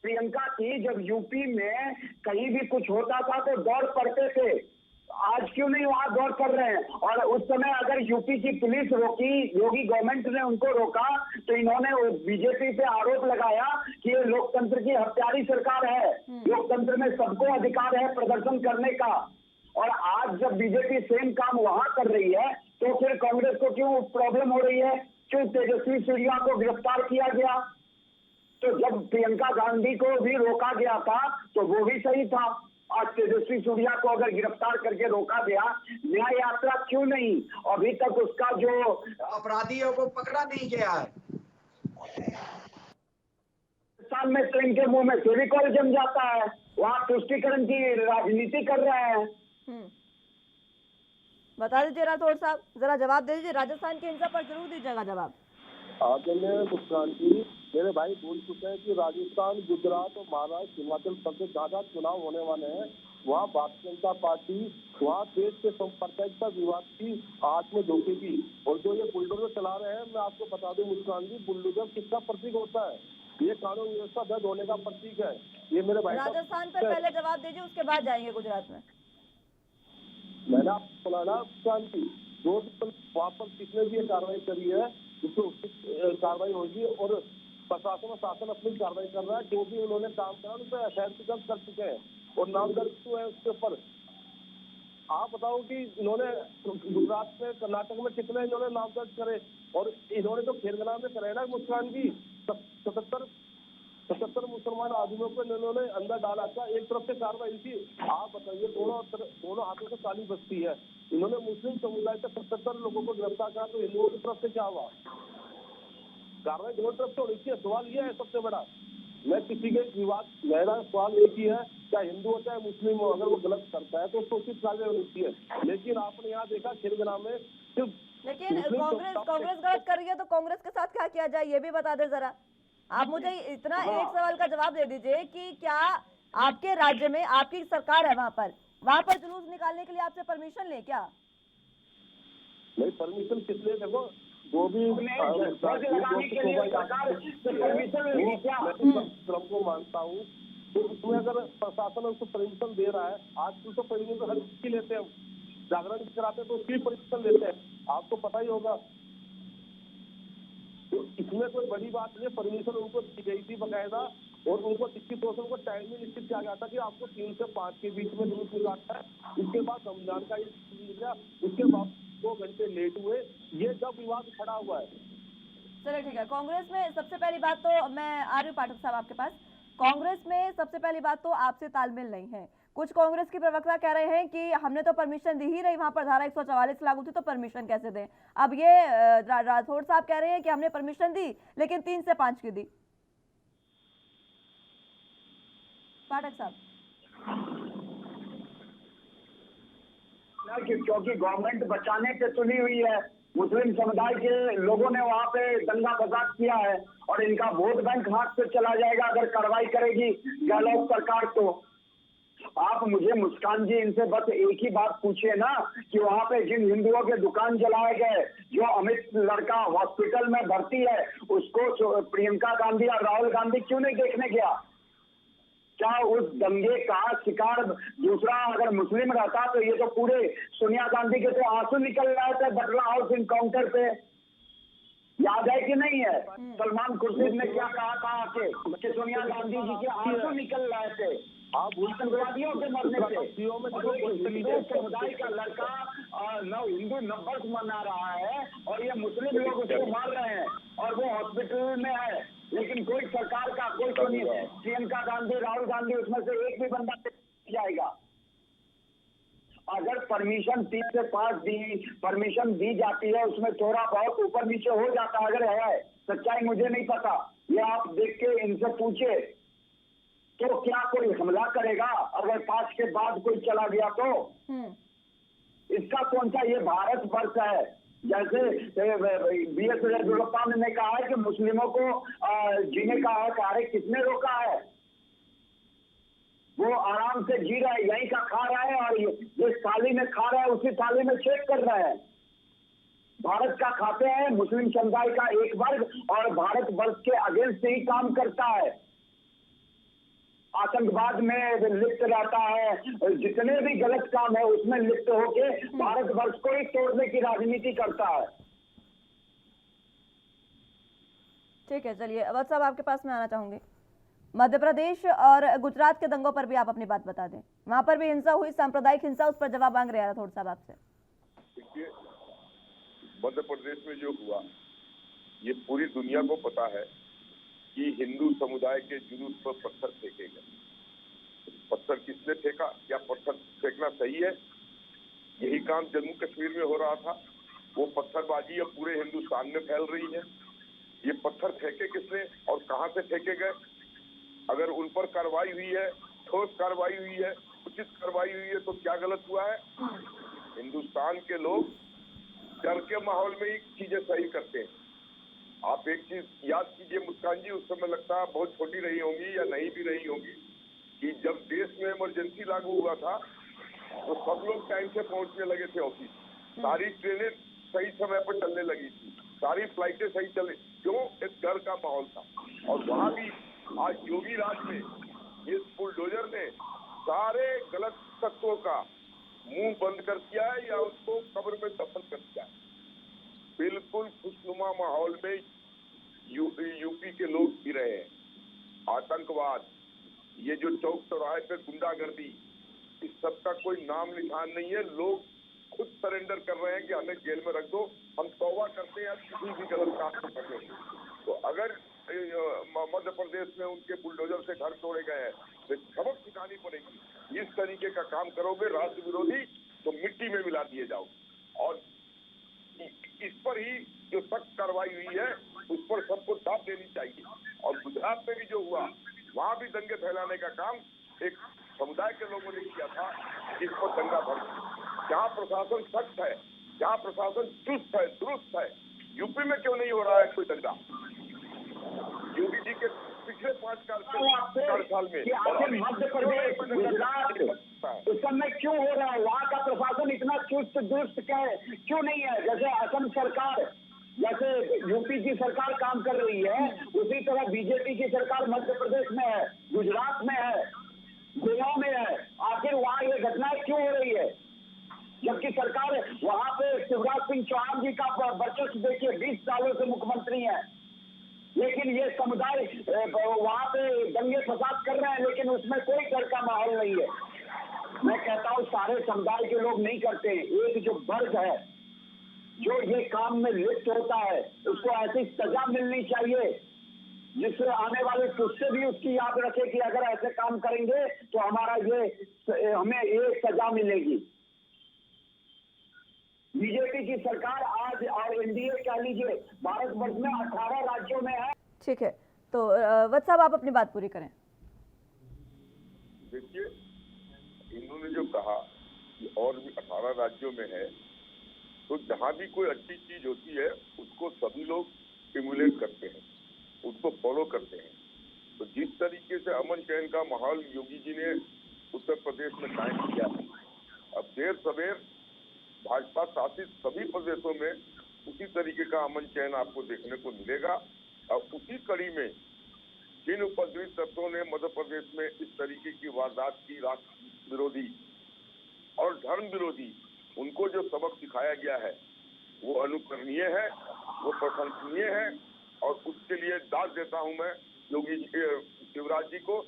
प्रियंका की, जब यूपी में कहीं भी कुछ होता था तो दौड़ पड़ते थे, आज क्यों नहीं वहां दौड़ कर रहे हैं? और उस समय अगर यूपी की पुलिस रोकी, योगी गवर्नमेंट ने उनको रोका, तो इन्होंने बीजेपी पे आरोप लगाया कि ये लोकतंत्र की हत्यारी सरकार है, लोकतंत्र में सबको अधिकार है प्रदर्शन करने का। और आज जब बीजेपी सेम काम वहां कर रही है, तो फिर कांग्रेस को क्यों प्रॉब्लम हो रही है? क्यों तेजस्वी सूर्या को गिरफ्तार किया गया? तो जब प्रियंका गांधी को भी रोका गया था तो वो भी सही था। आज तेजस्वी सूर्या को अगर गिरफ्तार करके रोका गया, न्याय यात्रा क्यों नहीं? अभी तक उसका जो
अपराधियों को पकड़ा नहीं गया है।
साल में तो इनके मुंह में फेविकॉल जम जाता है, वहाँ तुष्टिकरण की राजनीति कर रहे हैं।
बता दीजिए राठौड़ साहब, जरा जवाब दे दीजिए, राजस्थान की हिंसा पर जरूर दीजिएगा जवाब।
आदरणीय मुस्कान जी, मेरे भाई बोल चुके हैं कि राजस्थान, गुजरात और महाराष्ट्र, हिमाचल प्रदेश जहाँ चुनाव होने वाले हैं, वहाँ भारतीय जनता पार्टी वहाँ देश के सांप्रदायिकता विवाद की आंच में झोंकेगी। और जो ये बुलडोजर चला रहे हैं, मैं आपको बता दूं मुस्कान जी, बुलडोजर किसका प्रतीक होता है? ये कानून व्यवस्था दर्द होने का प्रतीक है। ये मेरे भाई
राजस्थान पर पहले जवाब दीजिए, उसके बाद जाएंगे गुजरात में।
मैंने आपको बोला मुस्कान जी, जो वहाँ पर किसने भी ये कार्रवाई करी है उसको कार्रवाई होगी। और प्रशासन और शासन अपनी कार्रवाई कर रहा है, जो भी उन्होंने काम करा उन पर एफआईआर कर चुके हैं और नाम दर्ज हुए हैं उसके ऊपर। आप बताओ कि इन्होंने गुजरात में, कर्नाटक में कितने इन्होंने नाम दर्ज करे, और इन्होंने तो खेरगना में करे ना मुस्कान जी, 77 मुसलमान आदमियों को इन्होंने अंदर डाला था। एक तरफ से कार्रवाई थी, आप बताइए, दोनों हाथों से ताली बजती है। इन्होंने मुस्लिम समुदाय के 77 लोगों को गिरफ्तार करा, तो हिंदुओं की तरफ से क्या हुआ? कार्रवाई दोनों तरफ से होनी चाहिए। सवाल यह है सबसे बड़ा मैं किसी के विवाद, मेरा सवाल एक ही है, चाहे हिंदू हो चाहे मुस्लिम हो, अगर वो गलत करता है तो उसको उचित कार्रवाई होनी चाहिए। लेकिन आपने यहाँ देखा खिरगना में सिर्फ
लेकिन कांग्रेस गलत कर रही है तो कांग्रेस के साथ क्या किया जाए ये भी बता दे जरा। आप मुझे इतना एक सवाल का जवाब दे दीजिए कि क्या आपके राज्य में आपकी सरकार है, वहां पर जुलूस निकालने के लिए आपसे परमिशन ले क्या?
नहीं, परमिशन किस लिए? देखो जो भी क्रम को मानता हूँ, तो उसमें अगर प्रशासन उसको परमिशन दे रहा है, आजकल तो परमिशन हर चीज की लेते हैं, जागरण कराते तो उसकी परमिशन लेते हैं, आपको पता ही होगा। तो इसमें कोई बड़ी बात नहीं है, परमिशन उनको दी गई थी बकायदा, और उनको 21 को टाइम में निश्चित किया गया था कि आपको 3 से 5 के बीच में जुलूस निकालना है। उसके बाद रमजान का उसके बाद 2 घंटे लेट हुए, ये जब विवाद खड़ा हुआ है।
चलिए ठीक है, कांग्रेस में सबसे पहली बात तो मैं आ रही हूँ पाठक साहब आपके पास। कांग्रेस में सबसे पहली बात तो आपसे तालमेल नहीं है। कुछ कांग्रेस के प्रवक्ता कह रहे हैं कि हमने तो परमिशन दी ही नहीं, वहां पर धारा 144 लागू थी तो परमिशन कैसे दें। अब ये राठौड़ साहब कह रहे हैं कि हमने परमिशन दी लेकिन 3 से 5 की दी। पाठक साहब,
क्योंकि गवर्नमेंट बचाने पे तुली हुई है, मुस्लिम समुदाय के लोगों ने वहाँ पे दंगा फसाद किया है, और इनका वोट बैंक हाथ से चला जाएगा अगर कार्रवाई करेगी गहलोत सरकार। तो आप मुझे, मुस्कान जी, इनसे बस एक ही बात पूछिए ना कि वहाँ पे जिन हिंदुओं के दुकान जलाए गए, जो अमित लड़का हॉस्पिटल में भर्ती है, उसको प्रियंका गांधी और राहुल गांधी क्यों नहीं देखने गया? क्या उस दंगे का शिकार दूसरा अगर मुस्लिम रहता तो ये तो पूरे सोनिया गांधी के तो आंसू निकल रहे थे बटला हाउस इनकाउंटर पे, याद है कि नहीं है? सलमान खुर्शीद ने क्या कहा था कि सोनिया गांधी जी के आंसू निकल रहे थे आतंकवादियों के मरने से। समुदाय का लड़का न हिंदू नंबर मना रहा है और ये मुस्लिम लोग उसको मार रहे हैं, और वो हॉस्पिटल में है, लेकिन कोई सरकार का कोई प्रियंका गांधी, राहुल गांधी, उसमें से एक भी बंदा जाएगा। अगर परमिशन 3 से 5 परमिशन दी जाती है, उसमें थोड़ा बहुत ऊपर नीचे हो जाता है, अगर है, सच्चाई मुझे नहीं पता, ये आप देख के इनसे पूछे। तो क्या कोई हमला करेगा अगर 5 के बाद कोई चला गया तो? इसका कौन सा ये भारत वर्ष है? जैसे BS येदियुरप्पा ने कहा है कि मुस्लिमों को जीने का हक है, किसने रोका है? वो आराम से जी रहा है, यहीं का खा रहा है, और जिस थाली में खा रहा है उसी थाली में छेद कर रहा है। भारत का खाते हैं, मुस्लिम समुदाय का एक वर्ग, और भारत वर्ष के अगेंस्ट ही काम करता है, आतंकवाद में लिप्त रहता है, जितने भी गलत काम है उसमें लिप्त होके भारत वर्ष को ही तोड़ने की राजनीति करता है।
ठीक है, चलिए अवध साहब आपके पास में आना चाहूंगी। मध्य प्रदेश और गुजरात के दंगों पर भी आप अपनी बात बता दें, वहां पर भी हिंसा हुई, सांप्रदायिक हिंसा, उस पर जवाब मांग रहे हैं राठौड़ साहब आपसे।
देखिए, मध्य प्रदेश में जो हुआ, ये पूरी दुनिया को पता है कि हिंदू समुदाय के जुलूस पर पत्थर फेंके गए। पत्थर किसने फेंका? क्या पत्थर फेंकना सही है? यही काम जम्मू कश्मीर में हो रहा था। वो पत्थरबाजी अब पूरे हिंदुस्तान में फैल रही है। ये पत्थर फेंके किसने और कहां से फेंके गए? अगर उन पर कार्रवाई हुई है, ठोस कार्रवाई हुई है, उचित कार्रवाई हुई है, तो क्या गलत हुआ है? हिंदुस्तान के लोग डर के माहौल में ही चीजें सही करते हैं। आप एक चीज याद कीजिए मुस्कान जी, उस समय लगता है बहुत छोटी रही होंगी या नहीं भी रही होंगी, कि जब देश में इमरजेंसी लागू हुआ था तो सब लोग टाइम से पहुंचने लगे थे ऑफिस, सारी ट्रेनें सही समय पर चलने लगी थी, सारी फ्लाइटें सही चले, क्यों? एक डर का माहौल था। और वहां भी आज योगी राज में ये बुलडोजर ने सारे गलत तत्वों का मुंह बंद कर दिया है या उसको कब्र में दफन कर दिया है। बिल्कुल खुशनुमा माहौल में यूपी के लोग जी रहे हैं। आतंकवाद, ये जो चौक चौराहे पे गुंडागर्दी, इस सब का कोई नाम निशान नहीं है। लोग खुद सरेंडर कर रहे हैं कि हमें जेल में रख दो, हम तौबा करते हैं किसी भी गलत काम को करने। तो अगर मध्य प्रदेश में उनके बुलडोजर से घर तोड़े गए हैं तो सबक सिखानी पड़ेगी। इस तरीके का काम करोगे राष्ट्र विरोधी तो मिट्टी में मिला दिए जाओ। और इस पर ही जो सख्त कार्रवाई हुई है उस पर सबको दाद देनी चाहिए। और गुजरात में भी जो हुआ, वहां भी दंगे फैलाने का काम एक समुदाय के लोगों ने किया था, जिसको दंगा भर। जहाँ प्रशासन सख्त है, जहाँ प्रशासन चुस्त है, दुरुस्त है, यूपी में क्यों नहीं हो रहा है कोई दंगा? योगी जी के पिछले 5 साल में
मध्य प्रदेश, गुजरात इस समय क्यों हो रहा है? वहाँ का प्रशासन इतना चुस्त दुरुस्त क्यों नहीं है? जैसे असम सरकार, जैसे यूपी की सरकार काम कर रही है, उसी तरह बीजेपी की सरकार मध्य प्रदेश में है, गुजरात में है, गोवा में है। आखिर वहाँ ये घटनाएं क्यों हो रही है? जबकि सरकार वहाँ पे शिवराज सिंह चौहान जी का वर्चस्व देखिए, 20 सालों से मुख्यमंत्री है, लेकिन ये समुदाय वहाँ पे दंगे फसाद कर रहे हैं, लेकिन उसमें कोई डर का माहौल नहीं है। मैं कहता हूँ सारे समुदाय के लोग नहीं करते हैं, एक जो वर्ग है जो ये काम में लिप्त होता है, उसको ऐसी सजा मिलनी चाहिए जिससे आने वाले तुझसे भी उसकी याद रखे कि अगर ऐसे काम करेंगे तो हमें ये सजा मिलेगी। बीजेपी की सरकार आज और एनडीए कह लीजिए भारतवर्ष में 18 राज्यों में है।
ठीक है, तो वत्स साहब आप अपनी बात पूरी करें।
देखिए, इन्होंने जो कहा कि और भी 18 राज्यों में है, तो जहाँ भी कोई अच्छी चीज होती है उसको सभी लोग इमुलेट करते हैं, उसको फॉलो करते हैं। तो जिस तरीके से अमन चैन का माहौल योगी जी ने उत्तर प्रदेश में कायम किया, अब देर सवेर भाजपा शासित सभी प्रदेशों में उसी तरीके का अमन चैन आपको देखने को मिलेगा। और उसी कड़ी में जिन उपद्रवी तत्वों ने मध्य प्रदेश में इस तरीके की वारदात की, राष्ट्र विरोधी और धर्म विरोधी, उनको जो सबक सिखाया गया है वो अनुकरणीय है, वो प्रशंसनीय है। और उसके लिए दाद देता हूं मैं योगी शिवराज जी को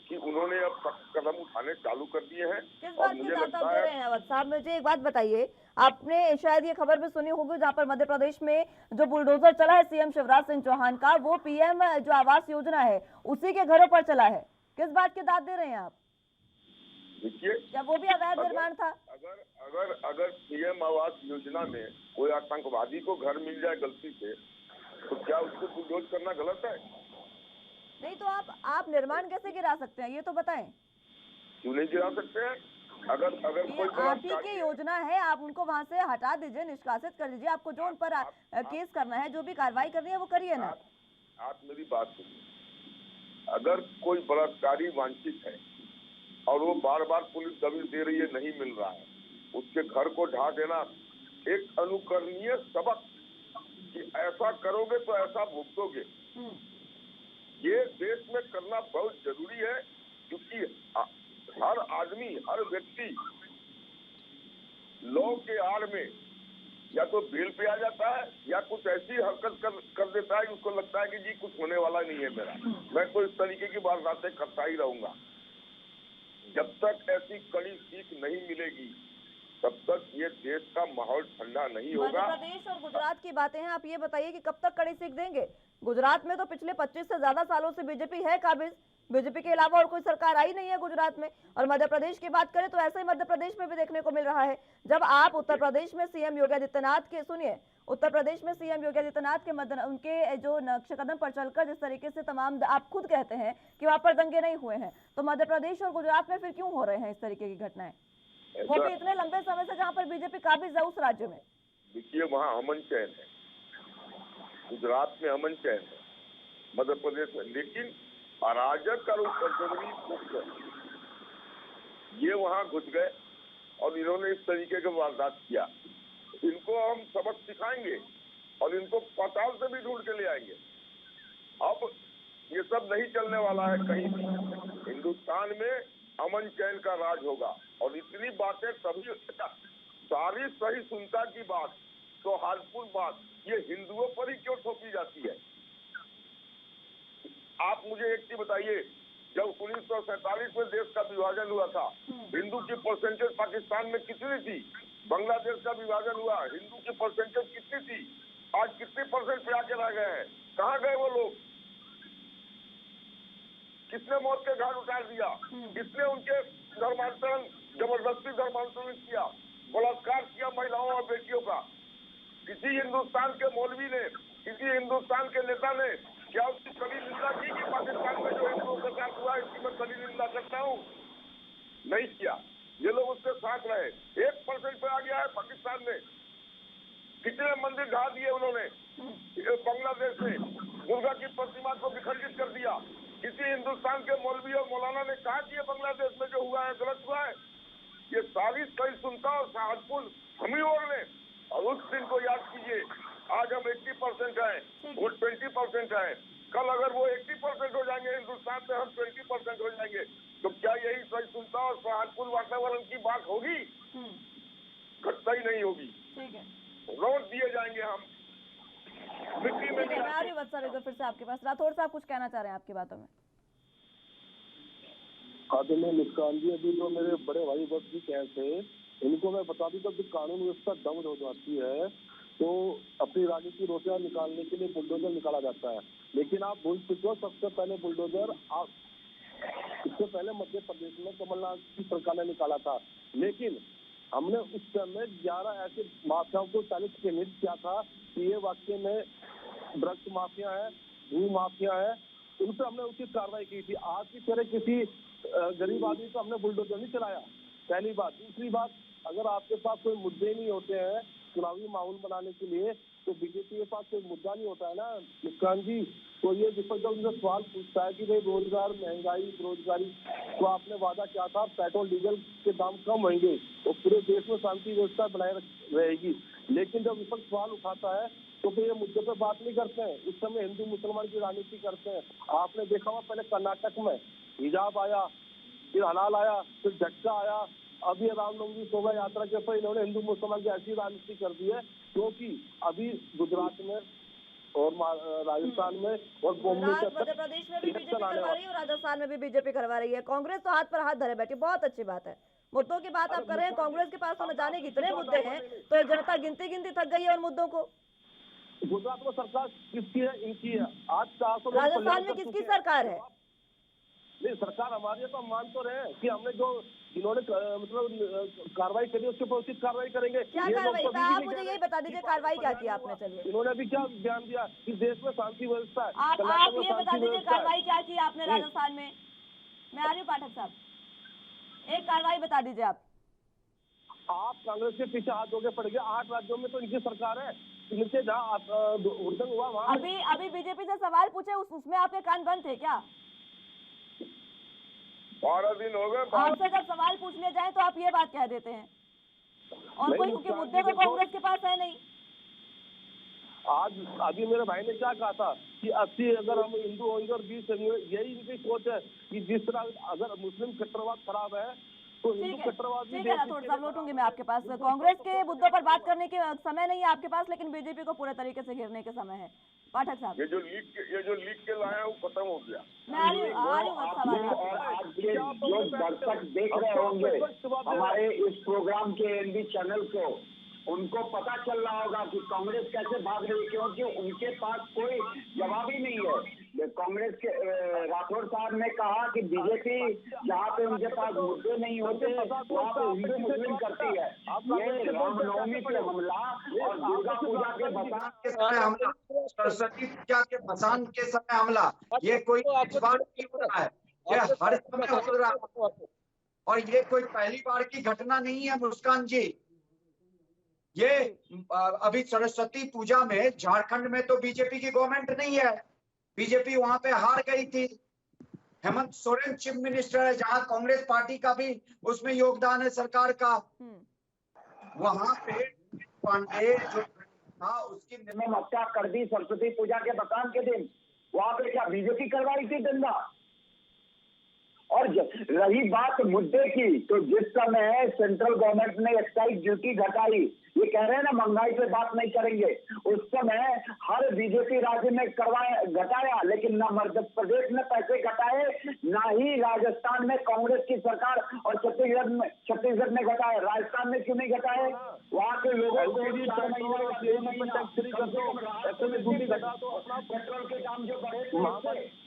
कि उन्होंने अब सख्त कदम उठाने चालू कर दिए हैं।
किस बात की दाद आप दे रहे हैं वत्स साहब? मुझे एक बात बताइए, आपने शायद ये खबर भी सुनी होगी जहाँ पर मध्य प्रदेश में जो बुलडोजर चला है सीएम शिवराज सिंह चौहान का, वो पीएम जो आवास योजना है उसी के घरों पर चला है। किस बात की दाद दे रहे हैं आप?
देखिए,
क्या वो भी अवैध निर्माण था?
अगर पीएम आवास योजना में कोई आतंकवादी को घर मिल जाए गलती से, तो क्या उसको बुलडोज करना गलत है?
नहीं, तो आप निर्माण कैसे गिरा सकते हैं, ये तो बताएं।
क्यों नहीं गिरा सकते हैं? अगर कोई
आप ही की योजना है, आप उनको वहां से हटा दीजिए, निष्कासित कर दीजिए। आपको जो उन पर केस करना है, जो भी कार्रवाई करनी है वो करिए ना।
आप मेरी बात सुनिए। अगर कोई बलात्कारी वांछित है और वो बार बार पुलिस दबिश दे रही है, नहीं मिल रहा है, उसके घर को ढा देना एक अनुकरणीय सबक कि ऐसा करोगे तो ऐसा भुगतोगे, ये देश में करना बहुत जरूरी है। क्योंकि हर आदमी, हर व्यक्ति लॉ के आड़ में या तो बेल पे आ जाता है या कुछ ऐसी हरकत कर देता है कि उसको लगता है कि जी कुछ होने वाला नहीं है मेरा, मैं तो इस तरीके की वारदातें करता ही रहूंगा। जब तक ऐसी कड़ी सीख नहीं मिलेगी तब तक ये देश का माहौल ठंडा नहीं होगा।
मध्य प्रदेश और गुजरात की बातें हैं, आप ये बताइए कि कब तक कड़ी सीख देंगे? गुजरात में तो पिछले 25 से ज्यादा सालों से बीजेपी है काबिज, बीजेपी के अलावा और कोई सरकार आई नहीं है गुजरात में। और मध्य प्रदेश की बात करें तो ऐसे ही मध्य प्रदेश में भी देखने को मिल रहा है। जब आप उत्तर प्रदेश में सीएम योगी आदित्यनाथ के सुनिए, उत्तर प्रदेश में सीएम योगी आदित्यनाथ के उनके जो नक्श कदम पर चलकर जिस तरीके से तमाम, आप खुद कहते हैं कि वहां पर दंगे नहीं हुए हैं, तो मध्य प्रदेश और गुजरात में फिर क्यों हो रहे हैं इस तरीके की घटनाएं, वो भी इतने लंबे समय से, जहाँ पर बीजेपी काबिज है उस राज्य में?
देखिए, वहाँ अमन चैन है, गुजरात में अमन चैन है, मध्य प्रदेश में, लेकिन अराजक और उपद्रवी तत्व ये वहां घुस गए और इन्होंने इस तरीके का वारदात किया। इनको हम सबक सिखाएंगे और इनको पाताल से भी ढूंढ के ले आएंगे। अब ये सब नहीं चलने वाला है कहीं भी। हिंदुस्तान में अमन चैन का राज होगा। और इतनी बातें सभी, सारी सही सुनता की बात, तो हालपुर बात ये हिंदुओं पर ही क्यों थोपी जाती है? आप मुझे एक चीज बताइए, जब 1947 में देश का विभाजन हुआ था, हिंदू की परसेंटेज पाकिस्तान में कितनी थी? बांग्लादेश का विभाजन हुआ, हिंदू की परसेंटेज कितनी थी? आज कितने परसेंट पे आके रह गए हैं? कहाँ गए वो लोग? किसने मौत के घाट उतार दिया? किसने उनके धर्मांतरण, जबरदस्ती धर्मांतरण किया, बलात्कार किया महिलाओं और बेटियों का? किसी हिंदुस्तान के मौलवी ने, किसी हिंदुस्तान के नेता ने क्या उसकी कभी निंदा की कि पाकिस्तान में जो हिंदुओं के साथ हुआ इसकी मैं कभी निंदा करता हूँ? नहीं किया। ये लोग उसके साथ रहे। 1% पे आ गया है पाकिस्तान में। कितने मंदिर ढा दिए उन्होंने बांग्लादेश में, दुर्गा की प्रतिमा को विखंडित कर दिया। किसी हिंदुस्तान के मौलवी और मौलाना ने कहा कि ये बांग्लादेश में जो हुआ है गलत हुआ है? ये सारी सहिष्णुता और सहानुभूति हम ही और ने। और उस दिन को याद कीजिए, आज हम 80% हैं, वो 20% हैं। कल अगर वो 80% हो जाएंगे हिंदुस्तान में, हम 20% हो जाएंगे, तो क्या यही सहिष्णुता और सहानुभूति वातावरण की बात होगी? कतई नहीं होगी।
ठीक है,
लौट दिए जाएंगे हम मिट्टी में।
मैं आ रही हूँ वत्सल एक बार फिर से आपके पास। राठौड़ साहब कुछ कहना चाह रहे हैं आपकी बातों में?
आदरणीय मुस्कान जी, अभी जो मेरे बड़े भाई वक्त जी कहे थे, इनको मैं बता दूं, जब कानून व्यवस्था दब हो जाती है तो अपनी राजनीतिक रोटियां निकालने के लिए बुलडोजर निकाला जाता है। लेकिन आप भूल चुके हो, सबसे पहले बुलडोजर आप इससे पहले मध्य प्रदेश में कमलनाथ की सरकार ने निकाला था। लेकिन हमने उस समय 11 ऐसे माफियाओं को 40 चिन्हित किया था कि ये वाकई में ड्रग्स माफिया है, भू माफिया है, उन पर हमने उचित कार्रवाई की थी। आज की तरह किसी गरीब आदमी को हमने बुलडोजर नहीं चलाया, पहली बात। दूसरी बात, अगर आपके पास कोई मुद्दे नहीं होते हैं चुनावी माहौल बनाने के लिए, तो बीजेपी के पास कोई मुद्दा नहीं होता है ना मुस्कान जी। तो ये विपक्ष जब उनसे सवाल पूछता है कि भाई रोजगार, महंगाई, बेरोजगारी, तो आपने वादा किया था पेट्रोल डीजल के दाम कम होंगे तो पूरे देश में शांति व्यवस्था बनाए रहेगी। लेकिन जब विपक्ष सवाल उठाता है तो फिर ये मुद्दे पर बात नहीं करते हैं। इस समय हिंदू मुसलमान की राजनीति करते हैं। आपने देखा हुआ पहले कर्नाटक में हिजाब आया, फिर हलाल आया, फिर झटका आया, अभी रामनवमी शोभा यात्रा के ऊपर इन्होंने हिंदू मुसलमान की ऐसी राजनीति कर दी है, क्योंकि अभी गुजरात में और राजस्थान में और बॉम्बे
मध्य प्रदेश में भी बीजेपी करवा रही है और राजस्थान में भी बीजेपी करवा रही है। कांग्रेस तो हाथ पर हाथ धरे बैठी। बहुत अच्छी बात है, मुद्दों की बात आप कर रहे हैं। कांग्रेस के पास तो न जाने कितने मुद्दे हैं, तो जनता गिनती गिनती थक गई है उन मुद्दों को।
गुजरात में सरकार किसकी है? इनकी है। आज 400
राजस्थान में किसकी सरकार है?
नहीं, सरकार हमारी है तो हम मान तो रहे हैं कि हमने जो इन्होंने मतलब कार्रवाई करी उसके ऊपर उचित कार्रवाई करेंगे।
क्या कार्रवाई? आप मुझे यही बता दीजिए कार्रवाई क्या की आपने? चलिए,
इन्होंने अभी क्या बयान दिया कि देश में शांति व्यवस्था है।
आप ये बता दीजिए कार्रवाई क्या की आपने राजस्थान में? मैं आ रही हूँ पाठक साहब, एक कार्रवाई बता दीजिए आप।
कांग्रेस के पीछे हाथ धोके पड़ गए। 8 राज्यों में तो इनकी सरकार है, इनसे जहाँ उड़दंग हुआ वहाँ
अभी बीजेपी से सवाल पूछे उसमें आपके कान बंद थे क्या?
12 दिन हो गए।
आपसे जब सवाल पूछने जाए तो आप ये बात कह देते हैं, और कोई क्योंकि मुद्दे तो कांग्रेस के पास है नहीं।
आज अभी मेरे भाई ने क्या कहा था कि 80 अगर हम हिंदू होंगे और 20 यही इनकी सोच है कि जिस तरह अगर मुस्लिम कट्टरवाद खराब है तो हिंदू कट्टरवाद भी।
ठीक है, थोड़ा सा लौटूंगी मैं आपके पास। कांग्रेस के मुद्दों पर बात करने के समय नहीं है आपके पास, लेकिन बीजेपी को पूरे तरीके से घेरने के समय है। पाठक साहब,
ये जो लीक के लाया है वो खत्म हो गया।
मैं आ रही हूँ सवाल।
और आज के जो दर्शक देख रहे होंगे हमारे इस प्रोग्राम के एनबी चैनल को, उनको पता चल रहा होगा कि कांग्रेस कैसे भाग रही है, क्योंकि उनके पास कोई जवाब ही नहीं है। कांग्रेस के राठौड़ साहब ने कहा कि बीजेपी जहाँ पे उनके पास मुद्दे नहीं होते वहाँ पे हिंदू मुस्लिम करती है। ये रामनवमी पे हमला और दुर्गा पूजा के भसान
के समय हमला, सरस्वती पूजा के भसान के समय हमला, ये कोई इस बार नहीं हो रहा है, ये हर समय हो रहा है। और ये कोई पहली बार की घटना नहीं है मुस्कान जी। ये अभी सरस्वती पूजा में झारखंड में तो बीजेपी की गवर्नमेंट नहीं है, बीजेपी वहां पे हार गई थी। हेमंत सोरेन चीफ मिनिस्टर है, जहां कांग्रेस पार्टी का भी उसमें योगदान है सरकार का। वहां पे पांडे जो था उसकी
हत्या कर दी सरस्वती पूजा के भसान के दिन। वहां पे क्या बीजेपी करवाई थी दंगा? और रही बात मुद्दे की, तो जिस समय सेंट्रल गवर्नमेंट ने एक्साइज ड्यूटी घटाई, ये कह रहे हैं ना महंगाई पे बात नहीं करेंगे, उस समय हर बीजेपी राज्य में घटाया, लेकिन ना मध्य प्रदेश में पैसे घटाए, ना ही राजस्थान में कांग्रेस की सरकार और छत्तीसगढ़ में घटाए। राजस्थान में क्यों नहीं घटाए? वहाँ के लोगों को पेट्रोल के दाम जो बढ़े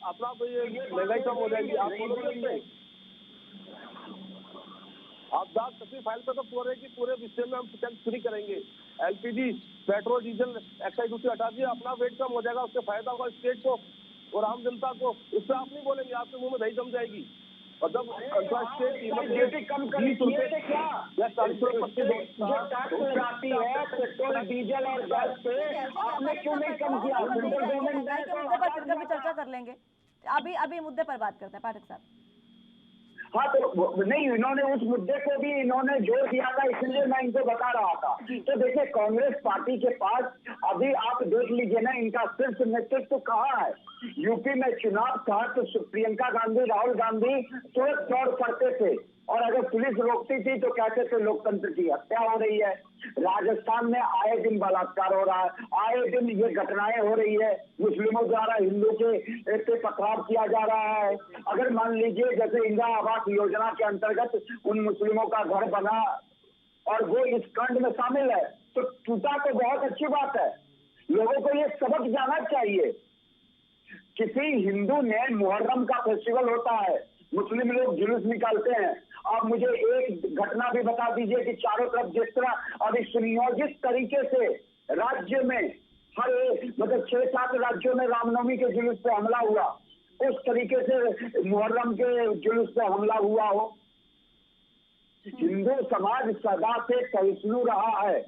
अपना महंगाई कम हो जाएगी। आप दाद तकलीफ फाइल पे तो पूरे विषय में हम टैक्स फ्री करेंगे। LPG, petrol, diesel excise duty हटा दिए, अपना वेट कम हो जाएगा, उससे फायदा होगा स्टेट को। और आम जनता को उस पर आप नहीं बोलेंगे, आपके मुंह में दही जम जाएगी। और जब अंतर्राष्ट्रीय
ड्यूटी कम करें थे क्या?
या 40
जो टैक्स लगाती है पेट्रोल डीजल और गैस पे, आपने क्यों नहीं कम किया? सेंट्रल गवर्नमेंट
महंगाई के मुद्दे पर फिर कभी चर्चा कर लेंगे। अभी मुद्दे पर बात करते हैं पाठक साहब।
हाँ तो नहीं, इन्होंने उस मुद्दे को भी इन्होंने जोर दिया था, इसलिए मैं इनको बता रहा था। तो देखिए कांग्रेस पार्टी के पास अभी आप देख लीजिए ना, इनका शीर्ष नेतृत्व तो कहाँ है। यूपी में चुनाव था तो प्रियंका गांधी, राहुल गांधी तुरंत दौड़ पड़ते थे, और अगर पुलिस रोकती थी तो कहते थे लोकतंत्र की हत्या हो रही है। राजस्थान में आए दिन बलात्कार हो रहा है, आए दिन ये घटनाएं हो रही है, मुस्लिमों द्वारा हिंदू के पथराव किया जा रहा है। अगर मान लीजिए जैसे इंदिरा आवास योजना के अंतर्गत उन मुस्लिमों का घर बना और वो इस कांड में शामिल है, तो टूटा तो बहुत अच्छी बात है। लोगों को ये सबक जाना चाहिए। किसी हिंदू ने मुहर्रम का फेस्टिवल होता है, मुस्लिम लोग जुलूस निकालते हैं। आप मुझे एक घटना भी बता दीजिए कि चारों तरफ जिस तरह अभी सुनियोजित तरीके से राज्य में हर मतलब 6-7 राज्यों में रामनवमी के जुलूस पे हमला हुआ, उस तरीके से मुहर्रम के जुलूस पे हमला हुआ हो। हिंदू समाज सदा से सहिष्णु रहा है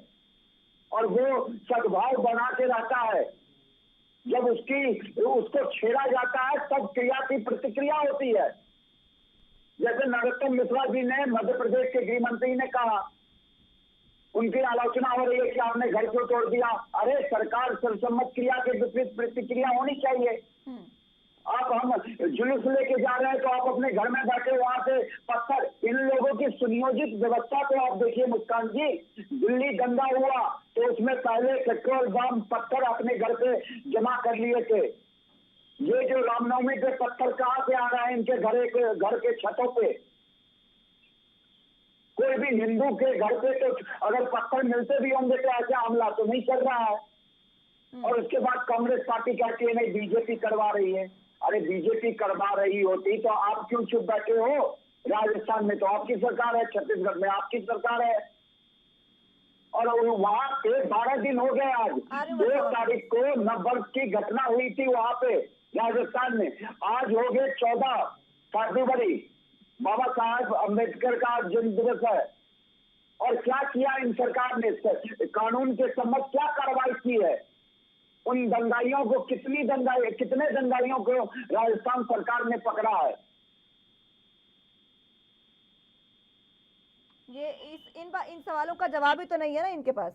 और वो सद्भाव बना के रहता है। जब उसको छेड़ा जाता है तब क्रिया की प्रतिक्रिया होती है। जैसे नरोत्तम मिश्रा जी ने, मध्य प्रदेश के गृह मंत्री ने कहा, उनकी आलोचना हो रही है कि आपने घर क्यों तोड़ दिया। अरे सरकार सर्वसम्मत क्रिया के विपरीत प्रतिक्रिया होनी चाहिए। आप हम जुलूस लेके जा रहे हैं तो आप अपने घर में बैठे वहां से पत्थर, इन लोगों की सुनियोजित व्यवस्था को आप देखिए मुस्कान जी। दिल्ली दंगा हुआ तो उसमें पहले पेट्रोल बम पत्थर अपने घर पे जमा कर लिए थे। ये जो रामनवमी पे पत्थर कहाँ से आ रहा है इनके घर के छतों पे? कोई भी हिंदू के घर पे तो अगर पत्थर मिलते भी होंगे तो ऐसा हमला तो नहीं चल रहा है। और उसके बाद कांग्रेस पार्टी कहती है नहीं बीजेपी करवा रही है। अरे बीजेपी करवा रही होती तो आप क्यों चुप बैठे हो? राजस्थान में तो आपकी सरकार है, छत्तीसगढ़ में आपकी सरकार है, और वहां पे 12 दिन हो गए। आज 2 तारीख को नववर्ष की घटना हुई थी वहां पे राजस्थान में। आज हो गए 14 फरवरी, बाबा साहब अम्बेडकर का जन्म दिवस है। और क्या किया इन सरकार ने? कानून के सम्मत क्या कार्रवाई की है? उन दंगाइयों को कितने दंगाइयों को राजस्थान सरकार ने पकड़ा है?
ये इन सवालों का जवाब ही तो नहीं है ना इनके पास।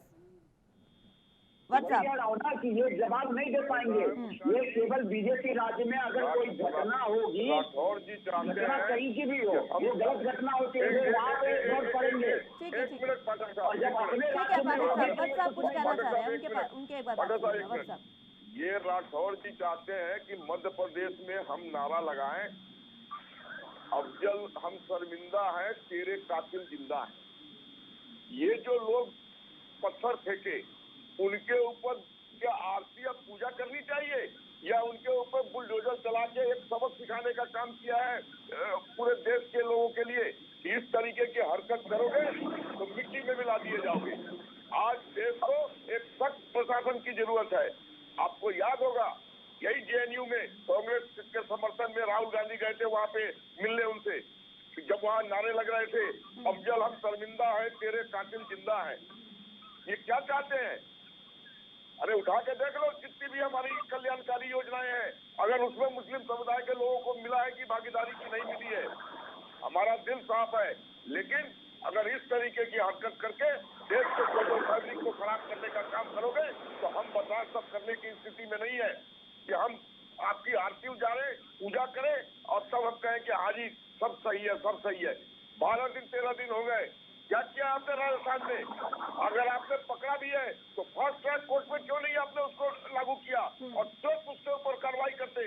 कि ये जवाब नहीं दे पाएंगे। ये केवल बीजेपी राज्य में अगर कोई घटना होगी, घटना कहीं की भी हो, वो गलत घटना होती है, वहाँ पे वोट पड़ेंगे। और जब अपने राज्य में
कुछ कहना चाह रहे हैं उनके एक बार
ये राठौर जी चाहते हैं कि मध्य प्रदेश में हम नारा लगाएं, अफजल हम शर्मिंदा हैं, तेरे कातिल जिंदा है। ये जो लोग पत्थर फेंके उनके ऊपर क्या आरती या पूजा करनी चाहिए, या उनके ऊपर बुलडोजर चला के एक सबक सिखाने का काम किया है पूरे देश के लोगों के लिए? इस तरीके की हरकत करोगे तो मिट्टी में मिला दिए जाओगे। आज देश को एक सख्त प्रशासन की जरूरत है। आपको याद होगा यही जेएनयू में कांग्रेस के समर्थन में राहुल गांधी गए थे वहां पे मिलने उनसे, जब वहां नारे लग रहे थे अफजल हम शर्मिंदा है, तेरे कातिल जिंदा है। ये क्या चाहते हैं? अरे उठा के देख लो जितनी भी हमारी कल्याणकारी योजनाएं हैं, अगर उसमें मुस्लिम समुदाय के लोगों को मिला है कि भागीदारी की नहीं मिली है। हमारा दिल साफ है, लेकिन अगर इस तरीके की हरकत करके देश के सोशल फैब्रिक को खराब करने का काम करोगे तो हम बर्दाश्त सब करने की स्थिति में नहीं है कि हम आपकी आरती उजारे, पूजा करें और तब हम कहें कि हाँ जी सब सही है, सब सही है। 12 दिन 13 दिन हो गए, क्या किया आपने राजस्थान में? अगर आपने पकड़ा भी है तो फर्स्ट ट्रैक कोर्ट में क्यों नहीं आपने उसको लागू किया और तुरंत उसके ऊपर कार्रवाई करते?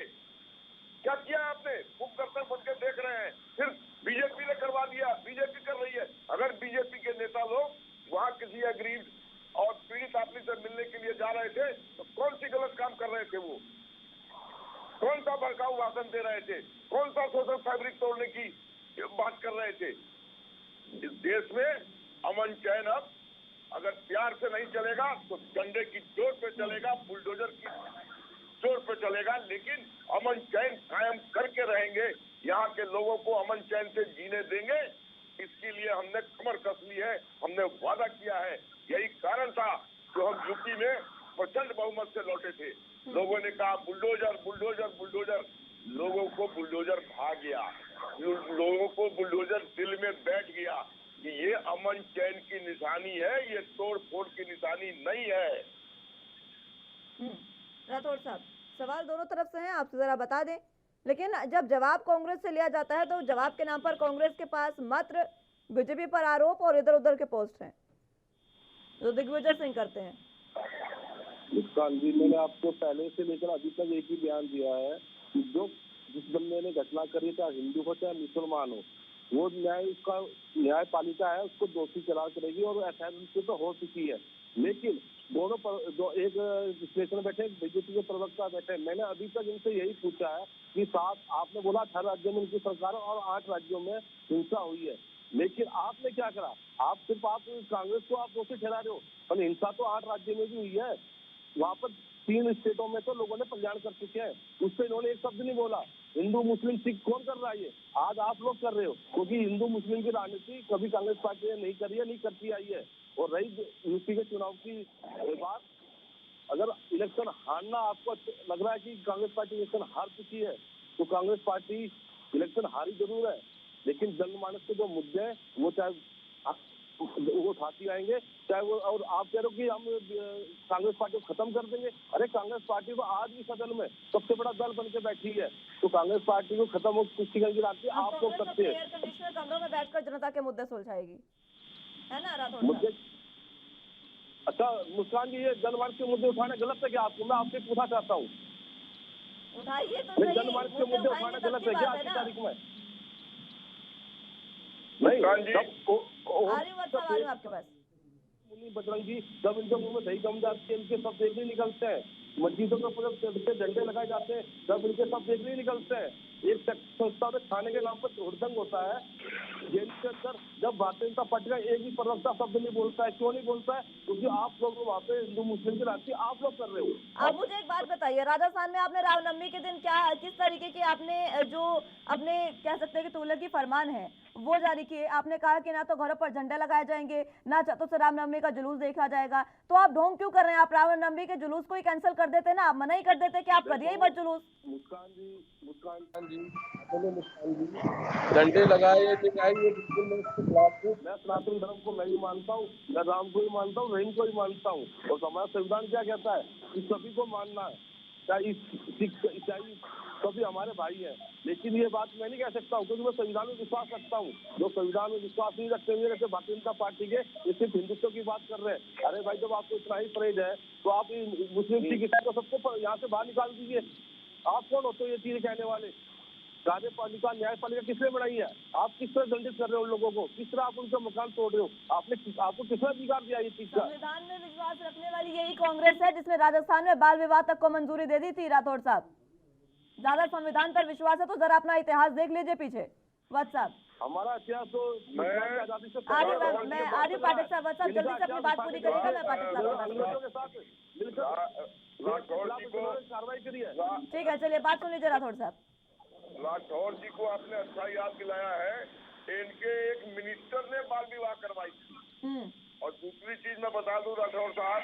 क्या किया आपने? खूब करते बन के देख रहे हैं, फिर बीजेपी ने करवा दिया, बीजेपी कर रही है। अगर बीजेपी के नेता लोग वहां किसी अगरीब और पीड़ित आदमी से मिलने के लिए जा रहे थे तो कौन सी गलत काम कर रहे थे? वो कौन सा भड़काऊ भाषण दे रहे थे? कौन सा सोशल फैब्रिक तोड़ने की बात कर रहे थे? इस देश में अमन चैन अब अगर प्यार से नहीं चलेगा तो डंडे की जोर पे चलेगा, बुलडोजर की जोर पे चलेगा। लेकिन अमन चैन कायम करके रहेंगे, यहाँ के लोगों को अमन चैन से जीने देंगे। इसके लिए हमने कमर कस ली है, हमने वादा किया है। यही कारण था जो हम यूपी में प्रचंड बहुमत से लौटे थे। लोगों ने कहा बुलडोजर बुलडोजर बुलडोजर, लोगों को बुलडोजर भा गया, लोगों को बुलडोजर दिल में बैठ गया कि ये अमन चैन की निशानी है, ये तोड़ फोड़ की निशानी नहीं है।
राठौड़ साहब, सवाल दोनों तरफ से हैं, आपसे जरा बता दें, लेकिन जब जवाब कांग्रेस से लिया जाता है तो जवाब के नाम पर कांग्रेस के पास मात्र बीजेपी पर आरोप और इधर उधर के पोस्ट हैं जो दिग्विजय सिंह करते हैं।
मुस्कान जी, मैंने आपको पहले से लेकर अभी तक एक ही बयान दिया है कि जो जिस बंदे ने घटना करी, चाहे हिंदू हो चाहे मुसलमान हो, वो न्यायपालिका है, उसको दोषी करार करेगी और एफआईआर उनसे तो हो चुकी है। लेकिन दोनों पर जो एक विश्लेषण बैठे, बीजेपी के प्रवक्ता बैठे, मैंने अभी तक इनसे यही पूछा है कि 7 आपने बोला 18 राज्यों में उनकी सरकार और 8 राज्यों में हिंसा हुई है, लेकिन आपने क्या करा? आप कांग्रेस को आप दोषी ठहरा रहे हो, पर हिंसा तो 8 राज्यों में भी हुई है। वहाँ पर 3 स्टेटों में तो लोगों ने कल्याण कर चुके हैं, उससे इन्होंने एक शब्द नहीं बोला। हिंदू मुस्लिम सिख कौन कर रहा है? ये आज आप लोग कर रहे हो, क्योंकि हिंदू मुस्लिम की राजनीति कभी कांग्रेस पार्टी ने नहीं करी है, नहीं करती आई है। और रही यूपी के चुनाव की बात, अगर इलेक्शन हारना आपको लग रहा है कि कांग्रेस पार्टी इलेक्शन हार चुकी है, तो कांग्रेस पार्टी इलेक्शन हारी जरूर है, लेकिन जनमानस के जो मुद्दे हैं वो चाहे वो उठाती आएंगे, चाहे वो, और आप कह रहे हो कि हम कांग्रेस पार्टी को खत्म कर देंगे। अरे कांग्रेस पार्टी तो आज भी सदन में सबसे बड़ा दल बन के बैठी है, तो कांग्रेस पार्टी को खत्म हो कुश्ती की रात आप लोग करते हैं।
एयर कंडीशनर कमरों में बैठकर जनता के मुद्दे सुलझाएगी, है ना राठौड़
मुद्दे? अच्छा मुस्कान जी, ये जनमानस के मुद्दे उठाना गलत है क्या? आपको मैं आपसे पूछना चाहता हूँ,
उठाइए तो सही,
जनमानस के मुद्दे उठाना गलत है क्या आज की तारीख में?
नहीं,
आ रही बात सवाल आपके पास।
बजरंगी जब इनके मुंह में दही जम जाती है, इनके सब देखने निकलते हैं। मस्जिदों के झंडे लगाए जाते हैं, जब इनके सब देखने निकलते हैं। एक संस्था में खाने के नाम पर हुड़दंग होता है जेल के अंदर, जब भारतीय जनता पार्टी का एक भी प्रवक्ता शब्द नहीं बोलता है। क्यों नहीं बोलता है? क्योंकि आप लोग वहाँ पे हिंदू मुस्लिम की राजनीति आप लोग कर रहे हो।
आप मुझे एक बात बताइए, राजस्थान में आपने रामनवमी के दिन क्या किस तरीके की आपने जो अपने कह सकते हैं कि तुगलकी फरमान है वो जारी किए। आपने कहा कि ना तो घरों पर झंडे लगाए जाएंगे, ना छतों से रामनवमी का जुलूस देखा जाएगा, तो आप ढोंग क्यों कर रहे हैं? आप रामनवमी के जुलूस को ही कैंसिल कर देते ना, आप मना ही कर देते कि आप करिए ही मत जुलूस।
मुस्कान जी, झंडे लगाए ये बिल्कुल मैं इसके खिलाफ हूँ। मैं सनातन धर्म को मैं भी मानता हूँ, मैं राम को भी मानता हूँ, रहीम को भी मानता हूँ, और हमारा संविधान क्या कहता है कि सभी को मानना है, चाहे सिख ईसाई सभी हमारे भाई हैं। लेकिन ये बात मैं नहीं कह सकता हूँ, क्योंकि मैं संविधान में विश्वास रखता हूँ। जो संविधान में विश्वास नहीं रखते हुए जैसे भारतीय जनता पार्टी के ये सिर्फ हिंदुत्व की बात कर रहे हैं। अरे भाई, जब आपको इतना ही परहेज है तो आप मुस्लिम सिख ईसाई को सबको यहाँ से बाहर निकाल दीजिए। आप कौन होते हो ये चीजें कहने वाले? कार्यपालिका न्यायपालिका किसने बनाई है? आप किस तरह दंडित कर रहे हो उन लोगों को? किस तरह आप उनका मकान तोड़ रहे हो? आपको किसने अधिकार दिया ये चीज का?
संविधान में विश्वास रखने वाली यही कांग्रेस है जिसने राजस्थान में बाल विवाह तक को मंजूरी दे दी थी। राठौड़ साहब, ज्यादा संविधान पर विश्वास है तो जरा अपना इतिहास देख लीजिए पीछे। वत्स साहब,
हमारा इतिहास तो आजादी से
मैं आर्य पाठक साहब, वत्स साहब जल्दी से अपनी बात पूरी करिएगा, मैं पाठक साहब
के साथ मिलकर कार्रवाई करी है।
ठीक है, चलिए बात सुन लीजिए राठौड़ साहब।
राठौर जी को आपने अच्छा याद दिलाया है, इनके एक मिनिस्टर ने बाल विवाह करवाई थी। और दूसरी चीज मैं बता दूं राठौर साहब,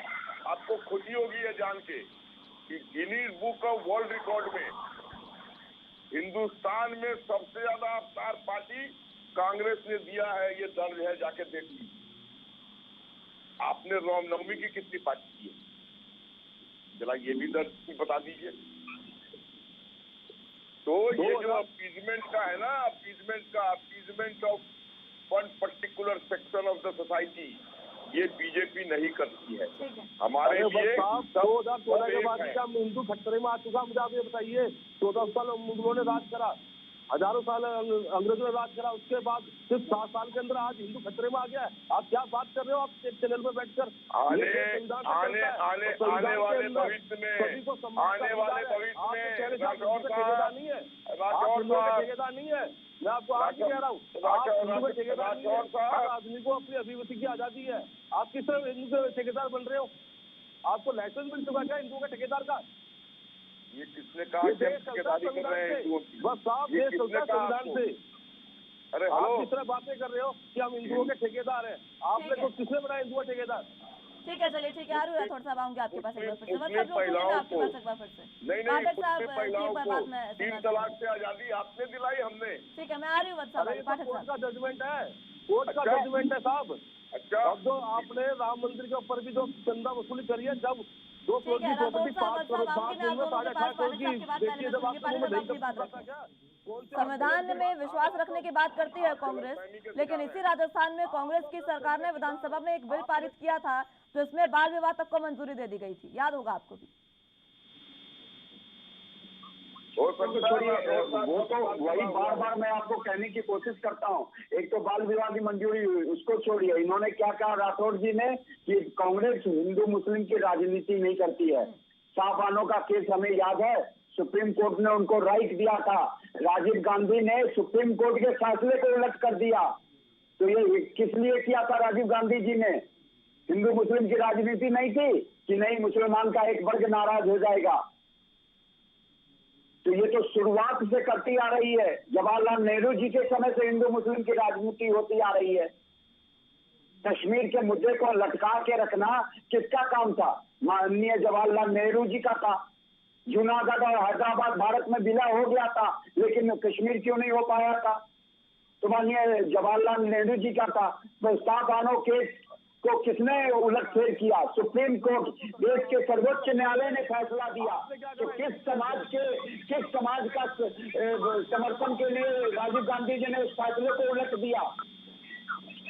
आपको खुशी होगी ये जान के कि Guinness book of world record में हिंदुस्तान में सबसे ज्यादा अवतार पार्टी कांग्रेस ने दिया है, ये दर्ज है, जाके देख लीजिए। आपने रामनवमी की कितनी पार्टी की है, जरा ये भी दर्ज बता दीजिए। तो ये जो अपीजमेंट का है ना, appeasement of one particular section of the society, ये बीजेपी नहीं करती है। हमारे लिए
2014 के बाद क्या हिंदू खतरे में आ चुका? मुझे आप ये बताइए। 14 साल मुगलों ने राज करा, हजारों साल अंग्रेजों ने राज करा, उसके बाद सिर्फ 7 साल के अंदर आज हिंदू खतरे में आ गया है। आप क्या बात कर रहे हो? आप एक चैनल पर बैठकर
आने वाले भविष्य में
ठेकेदार नहीं है, ठेकेदार नहीं है। मैं आपको आज कह रहा हूँ, आदमी को अपनी अभिव्यक्ति की आजादी है। आप किस तरह हिंदू के ठेकेदार बन रहे हो? आपको लाइसेंस मिल चुका क्या हिंदुओं के ठेकेदार का?
ये किसने कहा कि हम ठेकेदारी कर रहे हैं हिंदुओं की?
बस साहब
ये
ये
किसने
चलता
कहा
संविधान
आपको?
से।
अरे
आप
हेलो,
किस तरह बातें कर रहे हो कि हम हिंदुओं के ठेकेदार हैं? आपने तो किसने बनाया हिंदुओं के ठेकेदार?
ठीक है, चलिए ठीक है, आ रही है, थोड़ा सा आऊंगी आपके पास एक बार फिर से।
मुस्लिम
सब लोग सुनिए
महिलाओं
आपके
को,
पास एक बार फिर से।
नहीं
पाठक साहब
मुस्लिम
की
महिलाओं
बात
को
मैं
3
सुनना
तलाक
चाहूंगी।
से आजादी आपने दिलाई, हमने।
ठीक है, मैं आ रही हूँ वत्स
अरे ये
साहब,
तो
पाठक
कोर्ट
साहब।
का जजमेंट है, कोर्ट का
अच्छा।
जजमेंट है साहब।
अच्छा,
अब जो आपने राम मंदिर के ऊपर भी जो चंदा वसूली करी है, जब 2 करोड़
ठीक
की
है, राठौड़
प्रॉपर्टी
साहब,
5
वत्स
करोड़
साहब, आऊंगी
5
मैं आप
दिन में
दोनों के
8.5
पास।
करोड़
पाठक
की
साहब की बात पहले
देखिए,
मैं
जब
सुनूंगी।
आपको
पाठक
मुंह
साहब
नहीं
अपनी बात
करता
रखें।
क्या? कौन से
संविधान में विश्वास रखने की बात करती है कांग्रेस, लेकिन इसी राजस्थान में कांग्रेस की सरकार ने विधानसभा में एक बिल पारित किया था तो इसमें बाल विवाह तक को मंजूरी दे दी गई थी, याद होगा आपको भी।
हो सकता
छोड़िए,
है
वो तो वही बार बार मैं आपको कहने की कोशिश करता हूँ। एक तो बाल विवाह की मंजूरी, उसको छोड़िए। इन्होंने क्या कहा राठौड़ जी ने कि कांग्रेस हिंदू मुस्लिम की राजनीति नहीं करती है। शाहबानो का केस हमें याद है, सुप्रीम कोर्ट ने उनको राइट दिया था। राजीव गांधी ने सुप्रीम कोर्ट के फैसले को उलट कर दिया। तो ये किस लिए किया था राजीव गांधी जी ने? हिंदू मुस्लिम की राजनीति नहीं थी कि नहीं मुसलमान का एक वर्ग नाराज हो जाएगा। तो ये तो शुरुआत से करती आ रही है। जवाहरलाल नेहरू जी के समय से हिंदू मुस्लिम की राजनीति होती आ रही है। कश्मीर के मुद्दे को लटका के रखना किसका काम था? माननीय जवाहरलाल नेहरू जी का था। जूनागढ़ और हैदराबाद भारत में विलय हो गया था, लेकिन कश्मीर क्यों नहीं हो पाया था? तो माननीय जवाहरलाल नेहरू जी का था। तो शाहबानो केस को किसने उलटफेर किया? सुप्रीम कोर्ट, देश के सर्वोच्च न्यायालय ने फैसला दिया। तो किस समाज का समर्थन के लिए राजीव गांधी जी ने उस फैसले को उलट दिया?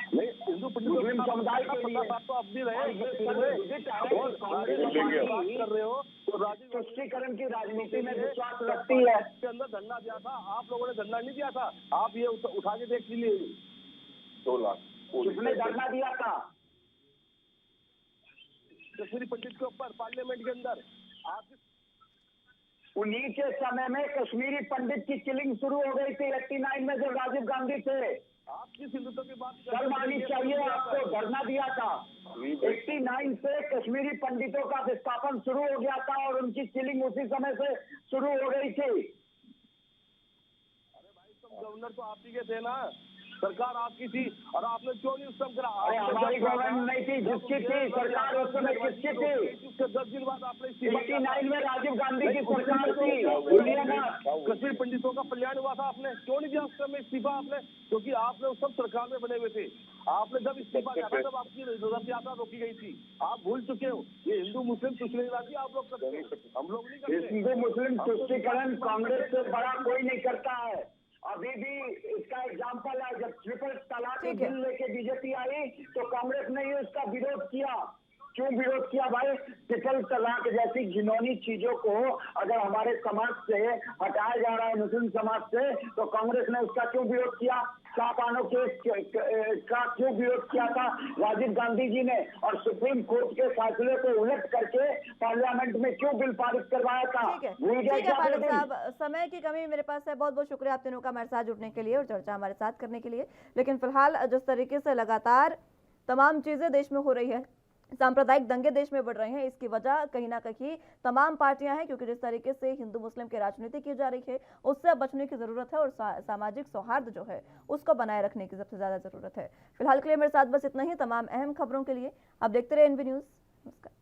नहीं, हिंदू
मुस्लिम समुदाय के लिए
तो अब भी रहे बात कर रहे हो तो राजीव
तुष्टीकरण की राजनीति में विश्वास रखती है।
के अंदर धरना दिया था, आप लोगों ने धरना नहीं दिया था। आप ये उठा के देख लीजिए।
2 लाख
किसने धरना दिया था?
कश्मीरी पंडित के ऊपर पार्लियामेंट के अंदर आप
उन्हीं के समय में कश्मीरी पंडित की किलिंग शुरू हो गई थी 89 में, जब राजीव गांधी थे।
आप किस हिंदुत्व की बात
शर्म आनी चाहिए आपको। धरना दिया था 89 से, कश्मीरी पंडितों का विस्थापन शुरू हो गया था और उनकी किलिंग उसी समय से शुरू हो गई थी।
अरे भाई, तुम गवर्नर तो आप ही के थे ना, सरकार आपकी थी, और आपने क्यों नहीं उस समय करा?
अरे हमारी गवर्नमेंट नहीं थी, जिसकी थी सरकार उस समय किसकी थी?
उसके 10 दिन बाद आपने
89 में राजीव गांधी की सरकार थी, बोलिए ना।
कश्मीर पंडितों का कल्याण हुआ था, आपने क्यों नहीं दिया उस समय इस्तीफा? आपने, क्योंकि आपने उस सब सरकार में बने हुए थे। आपने जब इस्तीफा दिया था तब आपकी रथ यात्रा रोकी गई थी। आप भूल चुके हो। ये हिंदू मुस्लिम तुष्टीकरण आप लोग करते हैं, हम लोग नहीं करते।
हिंदू मुस्लिम तुष्टीकरण कांग्रेस से बड़ा कोई नहीं करता है। अभी भी इसका एग्जाम्पल है, जब ट्रिपल तलाक के बिल लेके बीजेपी आई तो कांग्रेस ने ही उसका विरोध किया। क्यों विरोध किया भाई? ट्रिपल तलाक जैसी घिनौनी चीजों को अगर हमारे समाज से हटाया जा रहा है, मुस्लिम समाज से, तो कांग्रेस ने उसका क्यों विरोध किया? शाहबानो केस का क्यों विरोध किया था राजीव गांधी जी ने? और सुप्रीम कोर्ट के फैसले को उलट करके पार्लियामेंट में क्यों बिल पारित करवाया था? भूल गए क्या?
पाठक साहब, समय की कमी मेरे पास है। बहुत बहुत शुक्रिया आप तीनों का हमारे साथ जुड़ने के लिए और चर्चा हमारे साथ करने के लिए। लेकिन फिलहाल जिस तरीके से लगातार तमाम चीजें देश में हो रही है, सांप्रदायिक दंगे देश में बढ़ रहे हैं, इसकी वजह कहीं ना कहीं तमाम पार्टियां हैं, क्योंकि जिस तरीके से हिंदू मुस्लिम की राजनीति की जा रही है उससे बचने की जरूरत है और सामाजिक सौहार्द जो है उसको बनाए रखने की सबसे ज्यादा जरूरत है। फिलहाल के लिए मेरे साथ बस इतना ही। तमाम अहम खबरों के लिए आप देखते रहे एनबी न्यूज। नमस्कार।